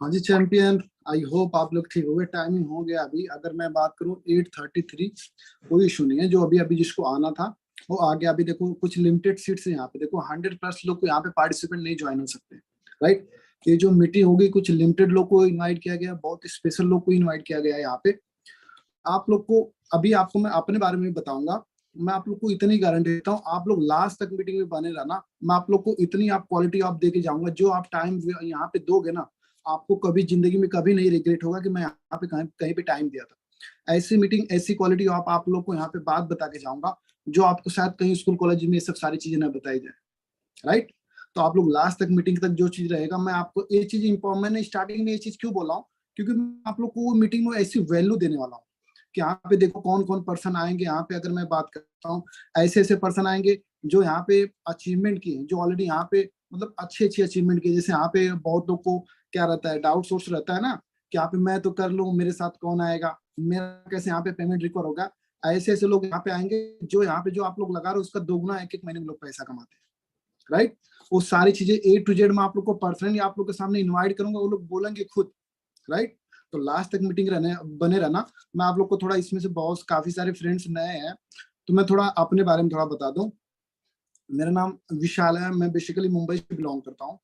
हाँ जी champion. I hope आप लोग ठीक हो गए। टाइमिंग हो गया अभी, अगर मैं बात करूँ 8:33। कोई इशू नहीं है, जो अभी अभी जिसको आना था वो आ गया। अभी देखो कुछ लिमिटेड सीट्स हैं यहाँ पे, देखो 100+ लोग को यहाँ पे पार्टिसिपेंट नहीं ज्वाइन हो सकते, राइट। ये जो मीटिंग होगी कुछ लिमिटेड लोग को इनवाइट किया गया, बहुत स्पेशल लोग को इनवाइट किया गया है यहाँ पे। आप लोग को अभी आपको मैं अपने बारे में बताऊंगा। मैं आप लोग को इतनी गारंटी देता हूँ, आप लोग लास्ट तक मीटिंग में बने रहना। मैं आप लोग को इतनी आप क्वालिटी आप दे के जाऊंगा, जो आप टाइम यहाँ पे दोगे ना, आपको कभी जिंदगी में कभी नहीं रिग्रेट होगा कि मैं यहाँ पे कहीं कहीं पे टाइम दिया था। ऐसी मीटिंग ऐसी क्वालिटी आप लोग को यहाँ पे बात बता के जाऊंगा, जो आपको शायद कहीं स्कूल कॉलेज में ये सब सारी चीजें ना बताई जाए, राइट। तो आप लोग लास्ट तक मीटिंग तक जो चीज रहेगा, मैं आपको ये चीज मैंने स्टार्टिंग में ये चीज क्यों बोला हूँ, क्योंकि मैं आप लोग को वो मीटिंग में ऐसी वैल्यू देने वाला हूँ कि यहाँ पे देखो कौन कौन पर्सन आएंगे। यहाँ पे अगर मैं बात करता हूँ, ऐसे ऐसे पर्सन आएंगे जो यहाँ पे अचीवमेंट किए हैं, जो ऑलरेडी यहाँ पे मतलब अच्छी अच्छी अचीवमेंट किए। जैसे यहाँ पे बहुत लोग को क्या रहता है, डाउट सोर्स रहता है ना कि यहाँ पे मैं तो कर लूँ, मेरे साथ कौन आएगा, मेरा कैसे यहाँ पे पेमेंट रिकवर होगा। ऐसे ऐसे लोग यहाँ पे आएंगे, जो यहाँ पे जो आप लोग लगा रहे हो उसका दोगुना एक एक महीने में लोग पैसा कमाते हैं, राइट। वो सारी चीजें A to Z मैं आप लोग को पर्सनली आप लोग के सामने इनवाइट करूंगा, वो लोग बोलेंगे खुद, राइट। तो लास्ट तक मीटिंग रहने बने रहना। मैं आप लोग को थोड़ा इसमें से बहुत काफी सारे फ्रेंड्स नए हैं, तो मैं थोड़ा अपने बारे में थोड़ा बता दूं। मेरा नाम विशाल है, मैं बेसिकली मुंबई से बिलोंग करता हूँ।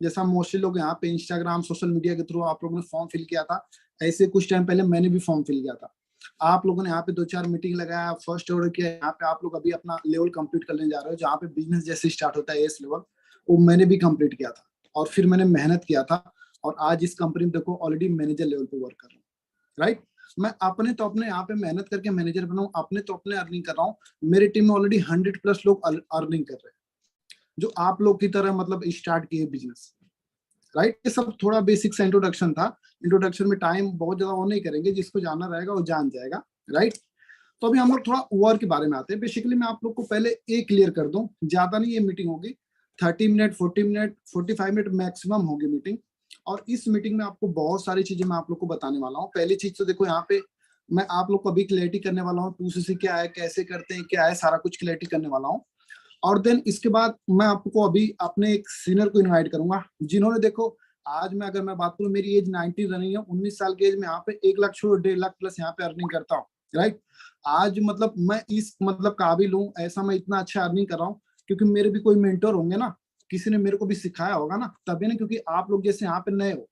जैसा मोस्टली लोग यहाँ पे इंस्टाग्राम सोशल मीडिया के थ्रू आप लोगों ने फॉर्म फिल किया था, ऐसे कुछ टाइम पहले मैंने भी फॉर्म फिल किया था। आप लोगों ने यहाँ पे 2-4 मीटिंग लगाया, फर्स्ट ऑर्डर किया। यहाँ पे आप लोग अभी अपना लेवल कंप्लीट करने जा रहे हो, जहाँ पे बिजनेस जैसे स्टार्ट होता है एस लेवल, वो मैंने भी कंप्लीट किया था। और फिर मैंने मेहनत किया था, और आज इस कंपनी में देखो ऑलरेडी मैनेजर लेवल पे वर्क कर रहा हूँ, राइट। मैं अपने तो अपने यहाँ पे मेहनत करके मैनेजर बना हूँ, अपने तो अपने अर्निंग कर रहा हूँ। मेरी टीम में ऑलरेडी 100+ लोग अर्निंग कर रहे हैं, जो आप लोग की तरह मतलब स्टार्ट किए बिजनेस, राइट। ये सब थोड़ा बेसिक सा इंट्रोडक्शन था। इंट्रोडक्शन में टाइम बहुत ज्यादा ऑन नहीं करेंगे, जिसको जानना रहेगा वो जान जाएगा, राइट। तो अभी हम लोग थोड़ा वर्क के बारे में आते हैं। बेसिकली मैं आप लोग को पहले एक क्लियर कर दूं, ज्यादा नहीं ये मीटिंग होगी, 30 मिनट 40 मिनट 45 मिनट मैक्सिमम होगी मीटिंग। और इस मीटिंग में आपको बहुत सारी चीजें मैं आप लोग को बताने वाला हूँ। पहली चीज तो देखो, यहाँ पे मैं आप लोग को अभी क्लैरिटी करने वाला हूँ 2CC क्या है, कैसे करते हैं, क्या है, सारा कुछ क्लैरिटी करने वाला हूँ। और देन इसके बाद मैं आपको अभी अपने एक सीनियर को इनवाइट करूंगा, जिन्होंने देखो आज मैं अगर मैं बात करूं, मेरी एज 19 रनिंग है। 19 साल की एज में यहाँ पे 1 लाख छोड़ 1.5 लाख प्लस यहाँ पे अर्निंग करता हूँ, राइट। आज मतलब मैं इस मतलब काबिल हूँ, ऐसा मैं इतना अच्छा अर्निंग कर रहा हूँ क्योंकि मेरे भी कोई मेंटर होंगे ना, किसी ने मेरे को भी सिखाया होगा ना, तभी ना। क्योंकि आप लोग जैसे यहाँ पे नए हो,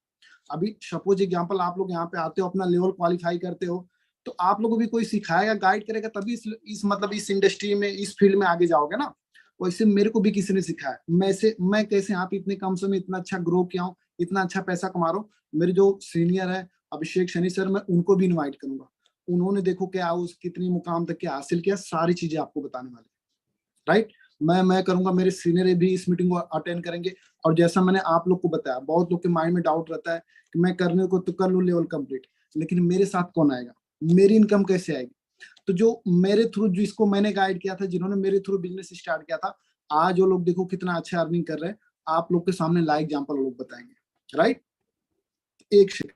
अभी सपोज एग्जाम्पल आप लोग यहाँ पे आते हो, अपना लेवल क्वालिफाई करते हो, तो आप लोगों को भी कोई सिखाएगा, गाइड करेगा, तभी इस मतलब इस इंडस्ट्री में इस फील्ड में आगे जाओगे ना। वैसे मेरे को भी किसी ने सिखाया, मैं कैसे यहाँ पे इतने कम समय में इतना अच्छा ग्रो किया हूँ, इतना अच्छा पैसा कमा रहा हूँ। मेरे जो सीनियर है अभिषेक शनि सर, मैं उनको भी इनवाइट करूंगा। उन्होंने देखो क्या उस कितनी मुकाम तक क्या हासिल किया, सारी चीजें आपको बताने वाले, राइट। मैं करूंगा, मेरे सीनियर भी इस मीटिंग को अटेंड करेंगे। और जैसा मैंने आप लोग को बताया, बहुत लोग के माइंड में डाउट रहता है कि मैं करने को तो कर लूँ लेवल कंप्लीट, लेकिन मेरे साथ कौन आएगा, मेरी इनकम कैसे आएगी। तो जो मेरे थ्रू जिसको मैंने गाइड किया था, जिन्होंने मेरे थ्रू बिजनेस स्टार्ट किया था, आज वो लोग देखो कितना अच्छा अर्निंग कर रहे हैं। आप लोग के सामने लाइव एग्जांपल लोग बताएंगे, राइट। एक सेकंड,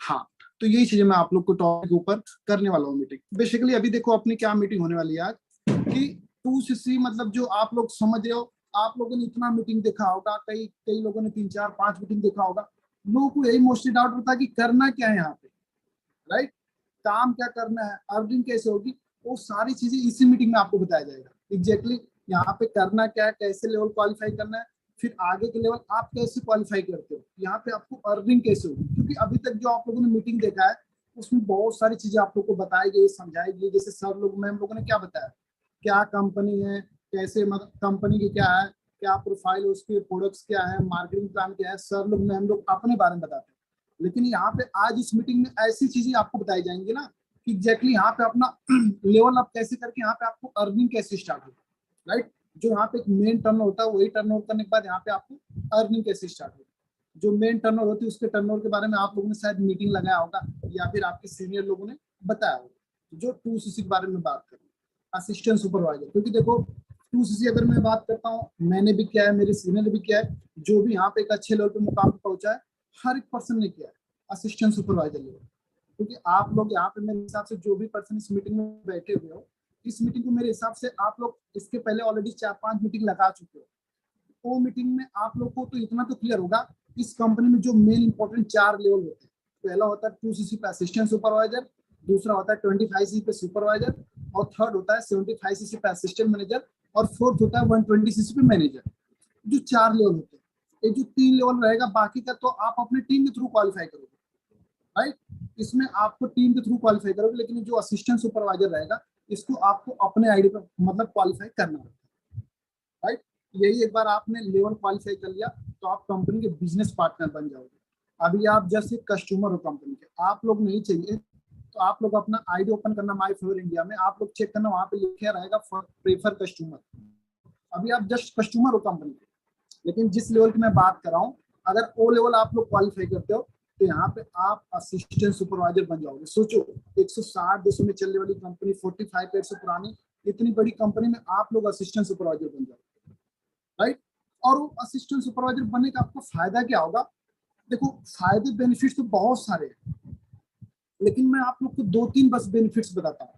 हाँ। तो यही चीजें मैं आप लोग को टॉपिक के ऊपर करने वाला हूँ मीटिंग। बेसिकली अभी देखो अपनी क्या मीटिंग होने वाली है आज, कि 2CC मतलब जो आप लोग समझ रहे हो, आप लोगों ने इतना मीटिंग देखा होगा, कई कई लोगों ने 3 4 5 मीटिंग देखा होगा। लोगों को यही मोस्टली डाउट होता है कि करना क्या है यहाँ पे, राइट। काम क्या करना है, अर्निंग कैसे होगी, वो सारी चीजें इसी मीटिंग में आपको बताया जाएगा एग्जैक्टली। यहाँ पे करना क्या है, कैसे लेवल क्वालिफाई करना है, फिर आगे के लेवल आप कैसे क्वालिफाई करते हो, यहाँ पे आपको अर्निंग कैसे होगी। क्योंकि अभी तक जो आप लोगों ने मीटिंग देखा है, उसमें बहुत सारी चीजें आप लोग को बताई गई, समझाई गई। जैसे सर लोग मैम लोगों ने क्या बताया, क्या कंपनी है, कैसे मतलब कंपनी की क्या है, क्या प्रोफाइल है, उसके प्रोडक्ट्स क्या है, मार्केटिंग प्लान क्या है, सर लोग मैम लोग अपने बारे में बताते हैं। लेकिन यहाँ पे आज इस मीटिंग में ऐसी चीजें आपको बताई जाएंगी ना कि एग्जैक्टली यहाँ पे अपना लेवल अप कैसे करके यहाँ पे आपको अर्निंग कैसे स्टार्ट होगी, राइट। जो यहाँ पे एक मेन टर्न होता है, वही टर्न करने के बाद यहाँ पे आपको अर्निंग कैसे स्टार्ट होगी। जो मेन टर्नओवर होती है, उसके टर्नओवर के बारे में आप लोगों ने शायद मीटिंग लगाया होगा, या फिर आपके सीनियर लोगों ने बताया होगा। जो 2CC के बारे में बात करें, असिस्टेंट सुपरवाइजर, क्योंकि देखो 2CC अगर मैं बात करता हूँ, मैंने भी किया है, मेरे सीनियर ने भी किया है, जो भी यहाँ पे एक अच्छे लेवल पे मुकाम पे पहुंचा है, हर एक पर्सन ने किया है असिस्टेंट सुपरवाइजर लेवल। क्योंकि आप लोग यहाँ पे मेरे हिसाब से जो भी पर्सन इस मीटिंग में बैठे हुए हो, इस मीटिंग को मेरे हिसाब से आप लोग इसके पहले ऑलरेडी 4 5 मीटिंग लगा चुके हो। वो मीटिंग में आप लोग को तो इतना तो क्लियर होगा, इस कंपनी में जो मेन इंपॉर्टेंट 4 लेवल होते हैं। पहला होता है 2cc पे असिस्टेंट सुपरवाइजर, दूसरा होता है 25cc पे सुपरवाइजर, और थर्ड होता है 75cc पे असिस्टेंट मैनेजर, और फोर्थ होता है 120cc पे मैनेजर। जो 4 लेवल होते हैं, ये जो 3 लेवल रहेगा, बाकी का तो आप अपने टीम के थ्रू क्वालिफाई करोगे, राइट। इसमें आपको टीम के थ्रू क्वालिफाई करोगे, लेकिन जो असिस्टेंट सुपरवाइजर रहेगा, इसको आपको अपने आईडी पर मतलब क्वालिफाई करना होता है, राइट। यही एक बार आपने लेवल क्वालिफाई कर लिया तो आप कंपनी के बिजनेस पार्टनर बन जाओगे। अभी आप जैसे कस्टमर हो कंपनी के, आप लोग नहीं चाहिए तो आप लोग अपना आईडी ओपन करना माई फेवर इंडिया में, आप लोग चेक करना, वहां पे लिखा रहेगा प्रेफर कस्टमर। अभी आप जस्ट कस्टमर हो कंपनी के, लेकिन जिस लेवल की मैं बात कर रहा हूँ, अगर वो लेवल आप लोग क्वालिफाई करते हो तो यहाँ पे आप असिस्टेंट सुपरवाइजर बन जाओगे। सोचो 160 देशों में चलने वाली कंपनी, 45 ईयर से पुरानी इतनी बड़ी कंपनी में आप लोग असिस्टेंट सुपरवाइजर बन जाओगे, राइट। और वो असिस्टेंट सुपरवाइजर बनने का आपको फायदा क्या होगा? देखो, फायदे बेनिफिट्स तो बहुत सारे हैं, लेकिन मैं आप लोग को 2-3 बस बेनिफिट्स बताता हूँ।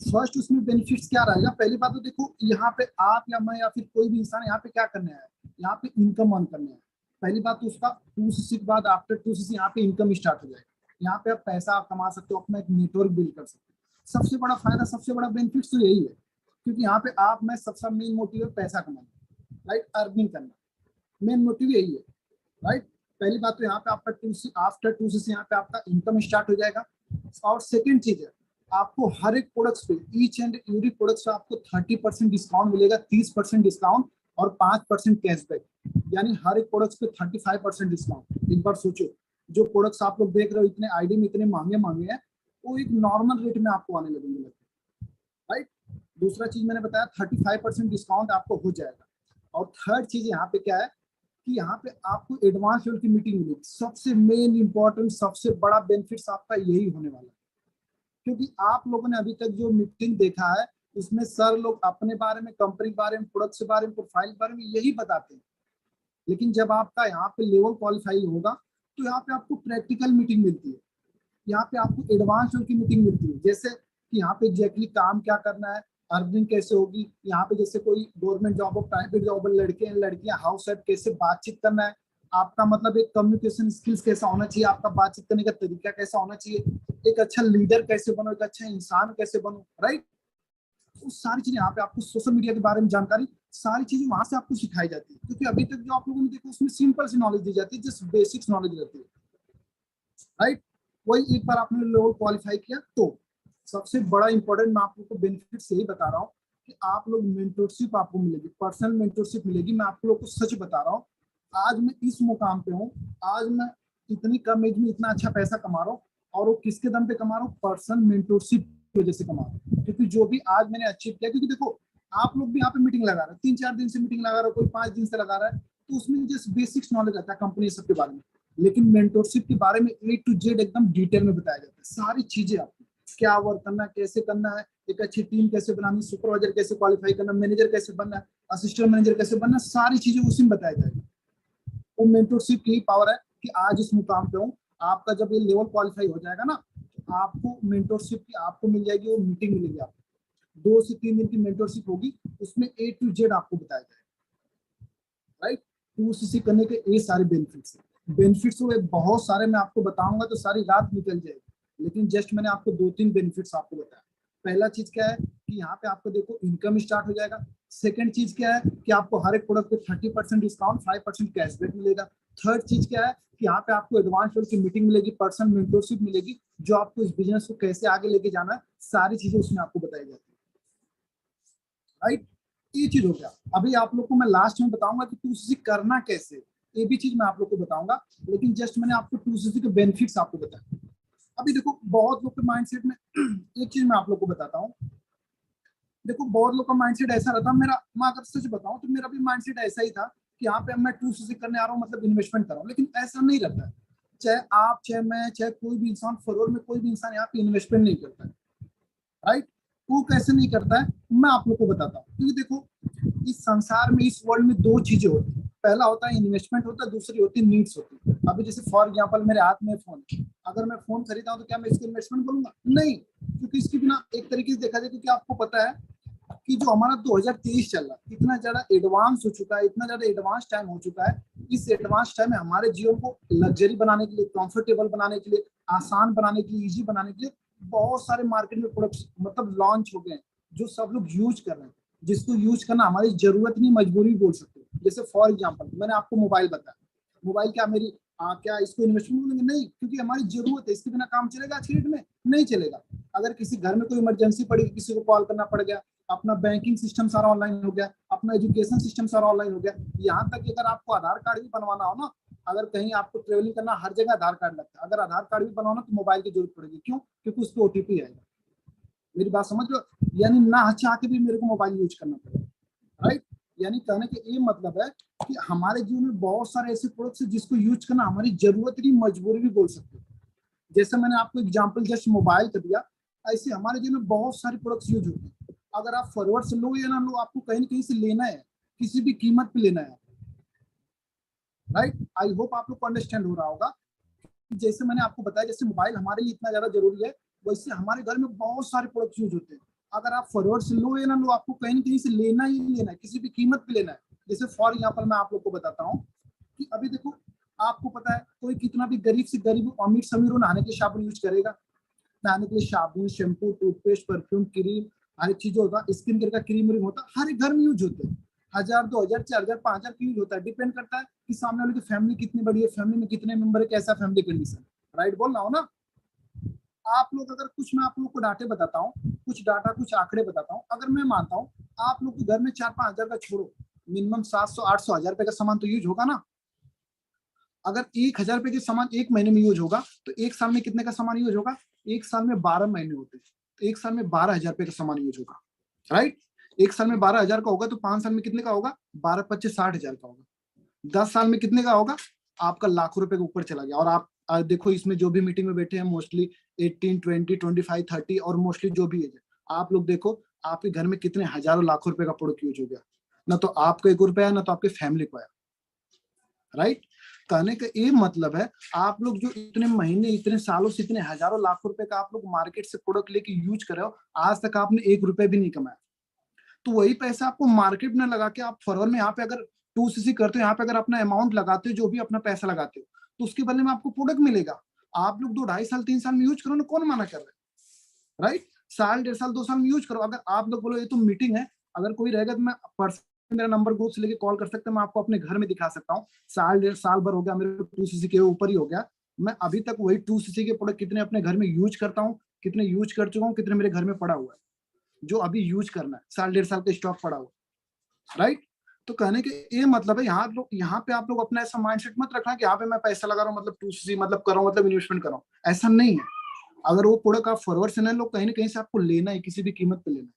फर्स्ट उसमें बेनिफिट्स क्या रहेगा? पहली बात तो देखो, यहाँ पे आप या मैं या फिर कोई भी इंसान यहाँ पे क्या करने आया है, यहाँ पे इनकम अर्न करने आया। पहली बात तो उसका 2cc के बाद आफ्टर 2cc यहाँ पे इनकम स्टार्ट हो जाएगा। यहाँ पे आप पैसा कमा सकते हो, अपना एक नेटवर्क बिल्ड कर सकते हो। सबसे बड़ा फायदा, सबसे बड़ा बेनिफिट तो यही है, क्योंकि यहाँ पे आप मैं सबसे मेन मोटिव है पैसा कमाना, राइट, अर्निंग करना, मेन मोटिव यही है, राइट। पहली बात तो यहाँ पे आपका 2cc आफ्टर 2cc यहाँ पे आपका इनकम स्टार्ट हो जाएगा। और सेकेंड चीज है, आपको हर एक प्रोडक्ट्स पे, ईच एंड एवरी प्रोडक्ट्स पे आपको 30% डिस्काउंट मिलेगा, 30% डिस्काउंट और 5% कैशबैक, यानी हर एक प्रोडक्ट्स पे 35% डिस्काउंट। एक बार सोचो, जो प्रोडक्ट्स आप लोग देख रहे हो इतने आईडी में इतने महंगे महंगे हैं, वो एक नॉर्मल रेट में आपको आने लगेंगे, राइट। दूसरा चीज मैंने बताया 35% डिस्काउंट आपको हो जाएगा। और थर्ड चीज यहाँ पे क्या है कि यहाँ पे आपको एडवांस लेवल की मीटिंग मिलेगी। सबसे मेन इंपॉर्टेंट, सबसे बड़ा बेनिफिट्स आपका यही होने वाला है, क्योंकि आप लोगों ने अभी तक जो मीटिंग देखा है उसमें सर लोग अपने बारे में, कंपनी के बारे में, प्रोडक्ट के बारे में, प्रोफाइल के बारे में यही बताते हैं। लेकिन जब आपका यहाँ पे लेवल क्वालिफाई होगा तो यहाँ पे आपको प्रैक्टिकल मीटिंग मिलती है, यहाँ पे आपको एडवांस लेवल की मीटिंग मिलती है। जैसे कि यहाँ पे एग्जैक्टली काम क्या करना है, अर्निंग कैसे होगी, यहाँ पे जैसे कोई गवर्नमेंट जॉब हो, प्राइवेट जॉब हो, लड़के हैं लड़कियां, हाउस वाइफ, कैसे बातचीत करना है, आपका मतलब एक कम्युनिकेशन स्किल्स कैसा होना चाहिए, आपका बातचीत करने का तरीका कैसा होना चाहिए, एक अच्छा लीडर कैसे बनो, एक अच्छा इंसान कैसे बनो, राइट। वो सारी चीजें यहाँ पे आपको, सोशल मीडिया के बारे में जानकारी, सारी चीजें वहां से आपको सिखाई जाती है। क्योंकि अभी तक जो आप लोगों ने देखा उसमें सिंपल सी नॉलेज दी जाती है, जस्ट बेसिक्स नॉलेज रहती है, राइट। वही एक बार आपने लेवल क्वालिफाई किया तो सबसे बड़ा इंपॉर्टेंट मैं आप लोग को बेनिफिट यही बता रहा हूँ कि आप लोग मेंटरशिप आपको मिलेगी, पर्सनल मेंटरशिप मिलेगी। मैं आप लोग को सच बता रहा हूँ, आज मैं इस मुकाम पे हूँ, आज मैं इतनी कम एज में इतना अच्छा पैसा कमा रहा हूँ, और वो किसके दम पे कमा रहा हूँ? पर्सनल मेंटरशिप की वजह से कमा रहा हूँ। क्योंकि जो भी आज मैंने अचीव किया, क्योंकि देखो आप लोग भी यहाँ पे मीटिंग लगा रहे हैं, 3-4 दिन से मीटिंग लगा रहा है, कोई 5 दिन से लगा रहा है, तो उसमें जस्ट बेसिक्स नॉलेज रहता है कंपनी सबके बारे में। लेकिन मेंटरशिप के बारे में A to Z एकदम डिटेल में बताया जाता है, सारी चीजें आपको क्या वर्क करना है, कैसे करना है, एक अच्छी टीम कैसे बनानी, सुपरवाइजर कैसे क्वालिफाई करना, मैनेजर कैसे बनना है, असिस्टेंट मैनेजर कैसे बनना, सारी चीजें उसी में बताया जाएगा। वो मेंटरशिप की पावर है कि आज इस मुकाम पे हूँ। आपका जब ये लेवल क्वालिफाई हो जाएगा ना, तो आपको मेंटरशिप की आपको मिल जाएगी, वो मीटिंग मिलेगी आपको, 2 से 3 दिन की मेंटरशिप होगी, उसमें A to Z आपको बताया जाएगा, राइट। 2cc करने के ये सारे बेनिफिट्स हैं। बेनिफिट्स तो बहुत सारे मैं आपको बताऊंगा तो सारी रात निकल जाएगी, लेकिन जस्ट मैंने आपको 2-3 बेनिफिट्स आपको बताया। पहला चीज क्या है कि यहाँ पे आपको देखो इनकम स्टार्ट हो जाएगा। सेकंड चीज क्या है कि आपको हर एक प्रोडक्ट पे 30% डिस्काउंट, 5% कैशबैक मिलेगा। थर्ड चीज क्या है कि यहाँ पे आपको एडवांस लेवल की मीटिंग मिलेगी, पर्सनल मेंटरशिप मिलेगी, जो आपको इस बिजनेस को कैसे आगे लेके जाना है, सारी चीजें उसमें आपको बताई जाती है, राइट। ये चीज हो गया। अभी आप लोग को मैं लास्ट में बताऊंगा कि 2cc करना कैसे, ये भी चीज मैं आप लोग को बताऊंगा, लेकिन जस्ट मैंने आपको 2cc के बेनिफिट्स आपको बताया। अभी देखो बहुत लोग के माइंडसेट में एक चीज मैं आप लोग को बताता हूँ। देखो बहुत लोग का माइंडसेट ऐसा रहता है, मेरा मैं अगर सच बताऊं तो मेरा भी माइंडसेट ऐसा ही था कि यहाँ पे मैं 2cc करने आ रहा हूँ मतलब इन्वेस्टमेंट कर रहा हूँ, लेकिन ऐसा नहीं रहता है। चाहे आप, चाहे मैं, चाहे कोई भी इंसान, फरोर में कोई भी इंसान यहाँ पे इन्वेस्टमेंट नहीं करता है, राइट। वो कैसे नहीं करता है मैं आप लोग को बताता हूँ। क्योंकि देखो इस संसार में, इस वर्ल्ड में 2 चीजें होती है, पहला होता है इन्वेस्टमेंट होता है, दूसरी होती है नीड्स होती है। अभी जैसे फॉर एग्जांपल मेरे हाथ में फोन, अगर मैं फोन खरीदा हूं तो क्या मैं इसको इन्वेस्टमेंट बोलूंगा? नहीं, क्योंकि इसके बिना एक तरीके से देखा जाए, क्योंकि आपको पता है कि जो हमारा 2023 चल रहा है इतना ज्यादा एडवांस हो चुका है, इतना ज्यादा एडवांस टाइम हो चुका है। इस एडवांस टाइम में हमारे जीवन को लग्जरी बनाने के लिए, कंफर्टेबल बनाने के लिए, आसान बनाने के लिए, इजी बनाने के लिए बहुत सारे मार्केट में प्रोडक्ट्स मतलब लॉन्च हो गए हैं जो सब लोग यूज कर रहे हैं, जिसको यूज करना हमारी जरूरत नहीं मजबूरी बोल सकते हो। जैसे फॉर एग्जाम्पल मैंने आपको मोबाइल बताया, मोबाइल क्या मेरी क्या इसको इन्वेस्टमेंट बोलेंगे? नहीं, क्योंकि हमारी जरूरत है, इसके बिना काम चलेगा आज की डेट में? नहीं चलेगा। अगर किसी घर में कोई इमरजेंसी पड़ी, किसी को कॉल करना पड़ गया, अपना बैंकिंग सिस्टम सारा ऑनलाइन हो गया, अपना एजुकेशन सिस्टम सारा ऑनलाइन हो गया। यहाँ तक कि अगर आपको आधार कार्ड भी बनवाना हो ना, अगर कहीं आपको ट्रेवलिंग करना, हर जगह आधार कार्ड लगता है। अगर आधार कार्ड भी बनवाना तो मोबाइल की जरूरत पड़ेगी। क्यों? क्योंकि उस पर ओटीपी आएगा। मेरी बात समझ लो, यानी ना चाह के भी मेरे को मोबाइल यूज करना पड़ेगा, राइट। यानी कहने का ये मतलब है कि हमारे जीवन में बहुत सारे ऐसे प्रोडक्ट्स हैं जिसको यूज करना हमारी जरूरत की मजबूरी भी बोल सकते हो। जैसे मैंने आपको एग्जांपल जस्ट मोबाइल का दिया, ऐसे हमारे जीवन में बहुत सारे प्रोडक्ट्स यूज होते हैं। अगर आप फॉरवर्ड से लो या ना लो, आपको कहीं ना कहीं से लेना है, किसी भी कीमत पे लेना है, राइट। आई होप आप लोग को अंडरस्टैंड हो रहा होगा। जैसे मैंने आपको बताया, जैसे मोबाइल हमारे लिए इतना ज्यादा जरूरी है, वैसे हमारे घर में बहुत सारे प्रोडक्ट्स यूज होते हैं। अगर आप फॉरवर्ड से लो या ना लो, आपको कहीं ना कहीं से लेना ही लेना है, किसी भी कीमत पे लेना है। जैसे फॉर एग्जाम्पल मैं आप लोग को बताता हूँ कि अभी देखो, आपको पता है कोई कितना भी गरीब से गरीब अमीर से अमीर नहाने के लिए साबुन यूज करेगा। नहाने के लिए साबुन, शैम्पू, टूथपेस्ट, परफ्यूम, क्रीम, हर एक चीज होता है। स्किन केयर का क्रीम व्रीम होता है, हर एक घर में यूज होते हैं। 1000, 2000, 4000, 5000 की यूज होता है। डिपेंड करता है कि सामने वाले की फैमिली कितनी बड़ी है, फैमिली में कितने मेंबर है, कैसा फैमिली कंडीशन, राइट बोल रहा हूँ ना। आप लोग अगर कुछ, मैं आप लोग को डाटे बताता हूँ, कुछ डाटा, कुछ आंकड़े बताता हूँ। अगर मैं मानता हूँ आप लोग के घर में 4-5 हजार का छोड़ो, मिनिमम 700, 800, 1000 रुपए का सामान तो यूज होगा ना। अगर 1000 रुपए के सामान एक महीने में यूज होगा तो एक साल में कितने का सामान यूज होगा? एक साल में 12 महीने होते हैं, तो एक साल में 12,000 रुपए का सामान यूज होगा, राइट। एक साल में 12,000 का होगा तो 5 साल में कितने का होगा? 12-25 60,000 का होगा। 10 साल में कितने का होगा? आपका लाखों रुपए के ऊपर चला गया। और आप देखो, इसमें जो भी मीटिंग में बैठे हैं मोस्टली 18, 20, 25, 30 और मोस्टली जो भी है, आप लोग देखो आपके घर में कितने हजारों लाखों रुपए का प्रोडक्ट यूज हो गया। ना तो आपको 1 रुपया, ना तो आपके फैमिली को आया, राइट। कहने का ये मतलब है, आप लोग जो इतने महीने, इतने सालों से, इतने हजारों लाखों रुपए का आप लोग मार्केट से प्रोडक्ट लेके यूज कर रहे हो, आज तक आपने 1 रुपया भी नहीं कमाया। तो वही पैसा आपको मार्केट में लगा के आप फॉरवर्ड में यहाँ पे अगर 2cc करते हो, यहाँ पे अगर अपना अमाउंट लगाते हो, जो भी अपना पैसा लगाते हो, तो उसके बदले में आपको प्रोडक्ट मिलेगा। आप लोग 2-2.5 साल 3 साल में यूज करो ना, कौन मना कर रहा है, राइट। साल, 1.5 साल, 2 साल में यूज करो। अगर आप लोग बोलो ये तो मीटिंग है, अगर कोई रहेगा तो मैं पर्सनल, मेरा नंबर ग्रुप से लेके कॉल कर सकते हैं, मैं आपको अपने घर में दिखा सकता हूँ। साल 1.5 साल भर हो गया मेरे को 2cc के ऊपर ही हो गया, मैं अभी तक वही 2cc के प्रोडक्ट कितने अपने घर में यूज करता हूँ, कितने यूज कर चुका हूँ, कितने मेरे घर में पड़ा हुआ है, जो अभी यूज करना है, साल 1.5 साल का स्टॉक पड़ा हुआ, राइट। तो कहने के ये मतलब है, यहाँ पे आप लोग अपना ऐसा माइंडसेट मत रखना कि यहाँ पे मैं पैसा लगा रहा हूँ मतलब 2cc मतलब कर रहा हूँ, मतलब इन्वेस्टमेंट कर रहा हूँ। ऐसा नहीं है। अगर वो प्रोडक्ट आप फॉरवर्ड से नहीं लो, कहीं ना कहीं से आपको लेना है, किसी भी कीमत पे लेना है,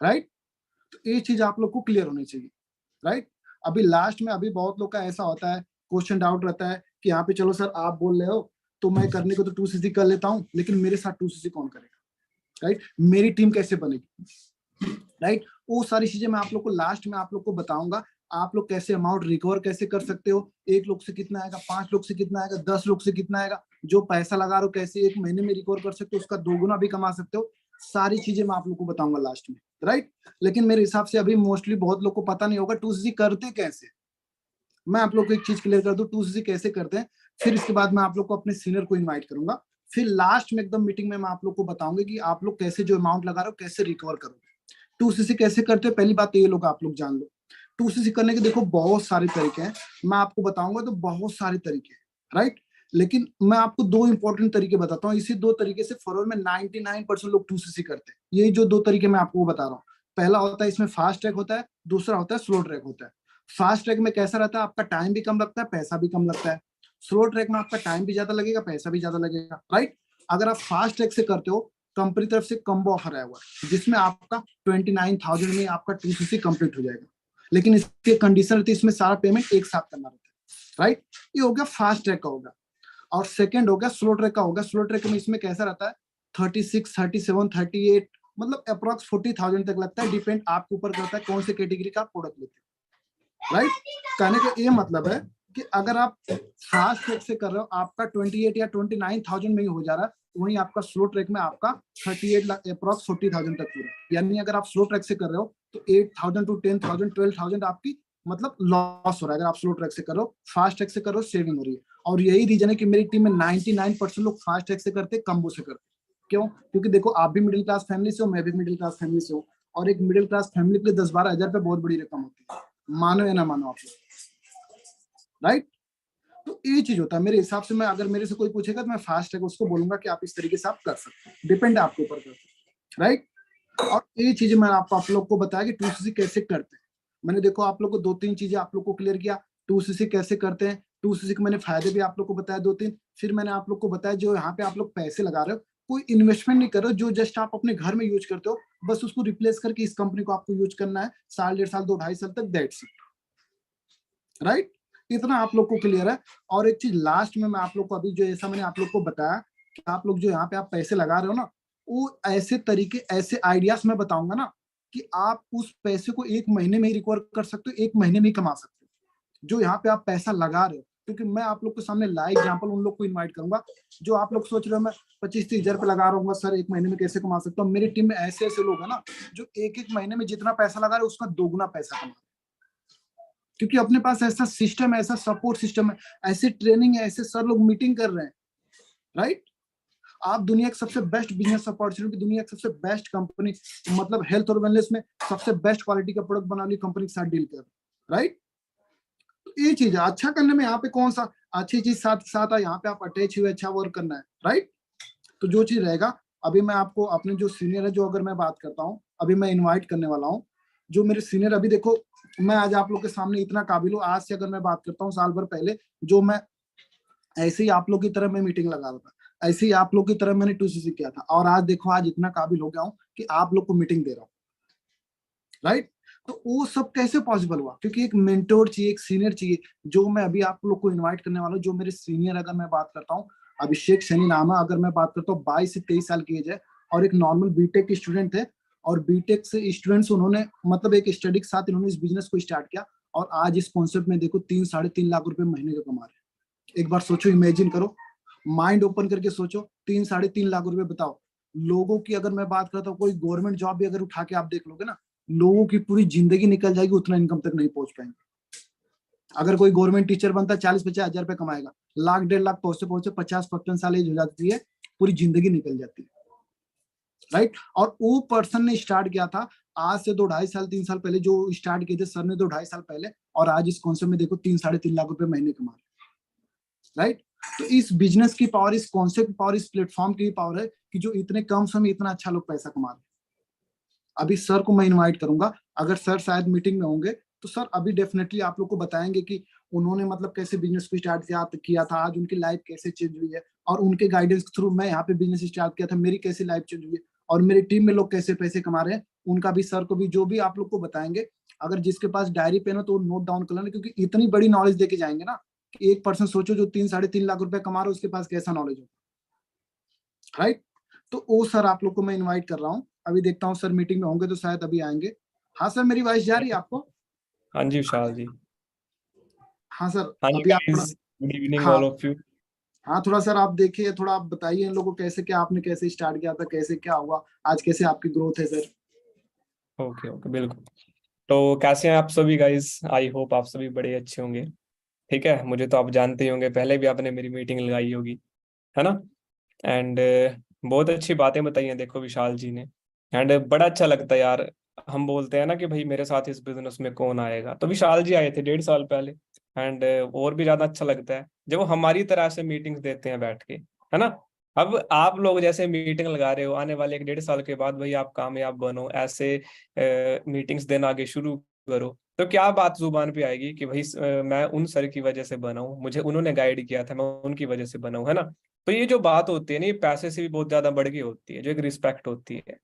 राइट। तो ये चीज आप लोग को क्लियर होनी चाहिए, राइट। अभी लास्ट में, अभी बहुत लोग का ऐसा होता है, क्वेश्चन डाउट रहता है कि यहाँ पे चलो सर आप बोल रहे हो तो मैं करने को तो 2cc कर लेता हूँ, लेकिन मेरे साथ 2cc कौन करेगा, राइट। मेरी टीम कैसे बनेगी, राइट। वो सारी चीजें मैं आप लोग को लास्ट में आप लोग को बताऊंगा। आप लोग कैसे अमाउंट रिकवर कैसे कर सकते हो, 1 लोग से कितना आएगा, 5 लोग से कितना आएगा, 10 लोग से कितना आएगा, जो पैसा लगा रहे हो कैसे 1 महीने में रिकवर कर सकते हो, उसका 2 गुना भी कमा सकते हो। सारी चीजें मैं आप लोग को बताऊंगा लास्ट में, राइट। लेकिन मेरे हिसाब से अभी मोस्टली बहुत लोग को पता नहीं होगा 2cc करते कैसे। मैं आप लोग को एक चीज क्लियर कर दूं, 2cc कैसे करते हैं, फिर इसके बाद मैं आप लोग को अपने सीनियर को इन्वाइट करूंगा। फिर लास्ट में एकदम मीटिंग में मैं आप लोग को बताऊंगा कि आप लोग कैसे जो अमाउंट लगा रहे हो कैसे रिकवर करोगे। 2cc कैसे करते हैं, पहली बात तो ये लोग आप लोग जान लो। 2cc करने के देखो बहुत सारे तरीके हैं, मैं आपको बताऊंगा तो बहुत सारे तरीके हैं, राइट। लेकिन मैं आपको 2 इंपॉर्टेंट तरीके बताता हूँ। इसी 2 तरीके से फॉरवर्ड में 99% लोग 2cc करते हैं। ये जो 2 तरीके मैं आपको बता रहा हूँ, पहला होता है इसमें फास्ट ट्रैक होता है, दूसरा होता है स्लो ट्रैक होता है। फास्ट ट्रैक में कैसा रहता है, आपका टाइम भी कम लगता है, पैसा भी कम लगता है। स्लो ट्रैक में आपका टाइम भी ज्यादा लगेगा, पैसा भी ज्यादा लगेगा, राइट। अगर आप फास्ट ट्रैक से करते हो, कंपनी तरफ से कम्बो ऑफर आया हुआ है जिसमें आपका 29,000 में आपका 2cc कंप्लीट हो जाएगा। लेकिन इसके कंडीशन रहती है, इसमें सारा पेमेंट एक साथ करना रहता है, राइट। ये हो गया फास्ट ट्रैक का होगा। और सेकंड हो गया स्लो ट्रैक का होगा। स्लो ट्रैक में इसमें कैसा रहता है, 36, 37, 38 मतलब अप्रॉक्स 40,000 तक लगता है। डिपेंड आपके ऊपर करता है कौन से कैटेगरी का आप प्रोडक्ट लेते हैं, राइट। कहने का ये मतलब है कि अगर आप फास्ट ट्रैक से कर रहे हो आपका 28 या 29,000 में ही हो जा रहा है, वहीं आपका स्लो ट्रैक में आपका 38 लाख अप्रॉक्स 40,000 तक पूरा। यानी अगर आप स्लो ट्रैक से कर रहे हो तो 8,000 टू 10,000 12,000 आपकी मतलब लॉस हो रहा है अगर आप स्लो ट्रैक से कर रहे हो। फास्ट ट्रैक से कर रहे हो सेविंग हो रही है। और यही रीजन है कि मेरी टीम में 99% लोग फास्ट ट्रैक से करते, कम्बो से करते। क्यों? क्योंकि देखो आप भी मिडिल क्लास फैमिली से हो, मैं भी मिडिल क्लास फैमिली से हूँ, और एक मिडिल क्लास फैमिली के लिए 10-12 हजार रुपये बहुत बड़ी रकम होती है, मानो या ना मानो आप, राइट? तो ये चीज होता है मेरे हिसाब से। मैं अगर मेरे से कोई पूछेगा तो मैं फास्ट है उसको बोलूंगा कि आप इस तरीके से आप कर सकते हैं, डिपेंड आपके ऊपर करते हैं, राइट? और ये चीजें मैंने आप लोग को बताया कि 2cc कैसे करते हैं। मैंने देखो आप लोग को 2-3 चीजें आप लोग को क्लियर किया, 2cc कैसे करते हैं, 2cc के मैंने फायदे भी आप लोग को बताया 2-3। फिर मैंने आप लोग को बताया जो यहाँ पे आप लोग पैसे लगा रहे हो, कोई इन्वेस्टमेंट नहीं कर रहे हो, जो जस्ट आप अपने घर में यूज करते हो, बस उसको रिप्लेस करके इस कंपनी को आपको यूज करना है साल, 1.5 साल, 2-2.5 साल तक, दैट्स इट, राइट? इतना आप लोग को क्लियर है। और एक चीज लास्ट में मैं आप लोग को अभी जो ऐसा मैंने आप लोग को बताया कि आप लोग जो यहाँ पे आप पैसे लगा रहे हो ना, वो ऐसे तरीके, ऐसे आइडियाज मैं बताऊंगा ना कि आप उस पैसे को 1 महीने में ही रिकवर कर सकते हो, 1 महीने में ही कमा सकते हो जो यहाँ पे आप पैसा लगा रहे हो। क्योंकि मैं आप लोग के सामने लाइव एग्जांपल उन लोग को इनवाइट करूंगा जो आप लोग सोच रहे हो मैं 25-30 हजार रुपये लगा रहा हूँ सर 1 महीने में कैसे कमा सकता हूँ। मेरी टीम में ऐसे ऐसे लोग हैं ना जो एक महीने में जितना पैसा लगा रहे हैं उसका 2 गुना पैसा कमा, क्योंकि अपने पास ऐसा सिस्टम है, ऐसा सपोर्ट सिस्टम है, ऐसी ट्रेनिंग है, ऐसे सर लोग मीटिंग कर रहे हैं, राइट? आप दुनिया की सबसे बेस्ट बिजनेस अपॉर्चुनिटी, दुनिया की सबसे बेस्ट कंपनी, मतलब हेल्थ और वेलनेस में सबसे बेस्ट क्वालिटी का प्रोडक्ट बनाने वाली कंपनी के साथ डील कर, राइट? तो ये चीज है अच्छा करने में, यहाँ पे कौन सा अच्छी चीज साथ साथ है, यहाँ पे आप अटैच हुए अच्छा वर्क करना है, राइट? तो जो चीज रहेगा, अभी मैं आपको अपने जो सीनियर है, जो अगर मैं बात करता हूँ, अभी मैं इन्वाइट करने वाला हूँ जो मेरे सीनियर, अभी देखो मैं आज आप लोग के सामने इतना काबिल हूँ, आज से अगर मैं बात करता हूँ साल भर पहले जो मैं ऐसे ही आप लोग की तरह मैं मीटिंग लगा रहा था, ऐसे ही आप लोग की तरह मैंने 2cc किया था, और आज देखो आज इतना काबिल हो गया हूँ कि आप लोग को मीटिंग दे रहा हूँ, राइट? तो वो सब कैसे पॉसिबल हुआ? क्योंकि एक मेंटोर चाहिए, एक सीनियर चाहिए, जो मैं अभी आप लोग को इन्वाइट करने वाला हूँ। जो मेरे सीनियर, अगर मैं बात करता हूँ, अभिषेक सैनी नाम है, अगर मैं बात करता हूँ 22 से 23 साल की एज है, और एक नॉर्मल बीटेक स्टूडेंट थे, और बीटेक से स्टूडेंट्स उन्होंने मतलब एक स्टडी के साथ इन्होंने इस बिजनेस को स्टार्ट किया, और आज इस कॉन्सेप्ट में देखो 3-3.5 लाख रुपए महीने का कमा रहे हैं। एक बार सोचो, इमेजिन करो, माइंड ओपन करके सोचो, 3-3.5 लाख रुपए, बताओ। लोगों की अगर मैं बात करता हूँ, कोई गवर्नमेंट जॉब भी अगर उठा के आप देख लोगे ना, लोगों की पूरी जिंदगी निकल जाएगी, उतना इनकम तक नहीं पहुंच पाएंगे। अगर कोई गवर्नमेंट टीचर बनता है 40-50 हजार रुपए कमाएगा, लाख 1.5 लाख पहुंचते पहुंचते 50-55 साल एज हो जाती है, पूरी जिंदगी निकल जाती है, राइट? और वो पर्सन ने स्टार्ट किया था आज से 2-2.5 साल 3 साल पहले, जो स्टार्ट किए थे सर ने 2-2.5 साल पहले, और आज इस कॉन्सेप्ट में देखो 3-3.5 लाख रुपए महीने कमा रहे, राइट? तो इस बिजनेस की पावर, इस कॉन्सेप्ट की पावर, इस प्लेटफॉर्म की पावर है कि जो इतने कम समय में इतना अच्छा लोग पैसा कमा रहे हैं। अभी सर को मैं इनवाइट करूंगा, अगर सर शायद मीटिंग में होंगे तो सर अभी डेफिनेटली आप लोग को बताएंगे कि उन्होंने मतलब कैसे बिजनेस को स्टार्ट किया था, आज उनकी लाइफ कैसे चेंज हुई है, और उनके गाइडेंस के थ्रू मैं यहाँ पे बिजनेस स्टार्ट किया था, मेरी कैसे लाइफ चेंज हुई है, और मेरी टीम में लोग कैसे पैसे कमा रहे हैं, उनका भी सर को भी जो भी आप लोग को बताएंगे। अगर जिसके पास डायरी पेन हो तो नोट डाउन कर लेना, क्योंकि इतनी बड़ी नॉलेज देके जाएंगे ना कि एक पर्सन सोचो जो 3-3.5 लाख रुपए कमा रहा है उसके पास कैसा नॉलेज हो, राइट? तो वो सर आप लोग को मैं इनवाइट कर रहा हूँ। अभी देखता हूँ सर मीटिंग में होंगे तो शायद अभी आएंगे। हाँ सर, मेरी वॉइस जा रही है आपको? हाँ जी विशाल जी। हाँ सर, हाँ जी अभी आप थोड़ा, गाइस, गुड इवनिंग हाँ ऑल ऑफ यू। हाँ, थोड़ा सर आप देखिए, थोड़ा आप बताइए इन लोगों को कैसे, क्या आपने कैसे स्टार्ट किया था, कैसे क्या हुआ, आज कैसे आपकी ग्रोथ है सर? ओके ओके बिल्कुल। तो कैसे हैं आप सभी गाइस? आई होप आप सभी बड़े अच्छे होंगे। ठीक है, मुझे तो आप जानते ही होंगे, पहले भी आपने मेरी मीटिंग लगाई होगी, है ना? एंड बहुत अच्छी बातें बताई हैं देखो विशाल जी ने। एंड बड़ा अच्छा लगता है यार, हम बोलते हैं ना कि भाई मेरे साथ इस बिजनेस में कौन आएगा, तो विशाल जी आए थे 1.5 साल पहले। एंड और भी ज्यादा अच्छा लगता है जब वो हमारी तरह से मीटिंग्स देते हैं बैठ के, है ना? अब आप लोग जैसे मीटिंग लगा रहे हो, आने वाले 1.5 साल के बाद भाई आप कामयाब बनो, ऐसे मीटिंग्स देना आगे शुरू करो, तो क्या बात जुबान पे आएगी कि भाई मैं उन सर की वजह से बना हूँ, मुझे उन्होंने गाइड किया था, मैं उनकी वजह से बना हूँ, है ना? तो ये जो बात होती है ना, ये पैसे से भी बहुत ज्यादा बढ़ के होती है, जो एक रिस्पेक्ट होती है।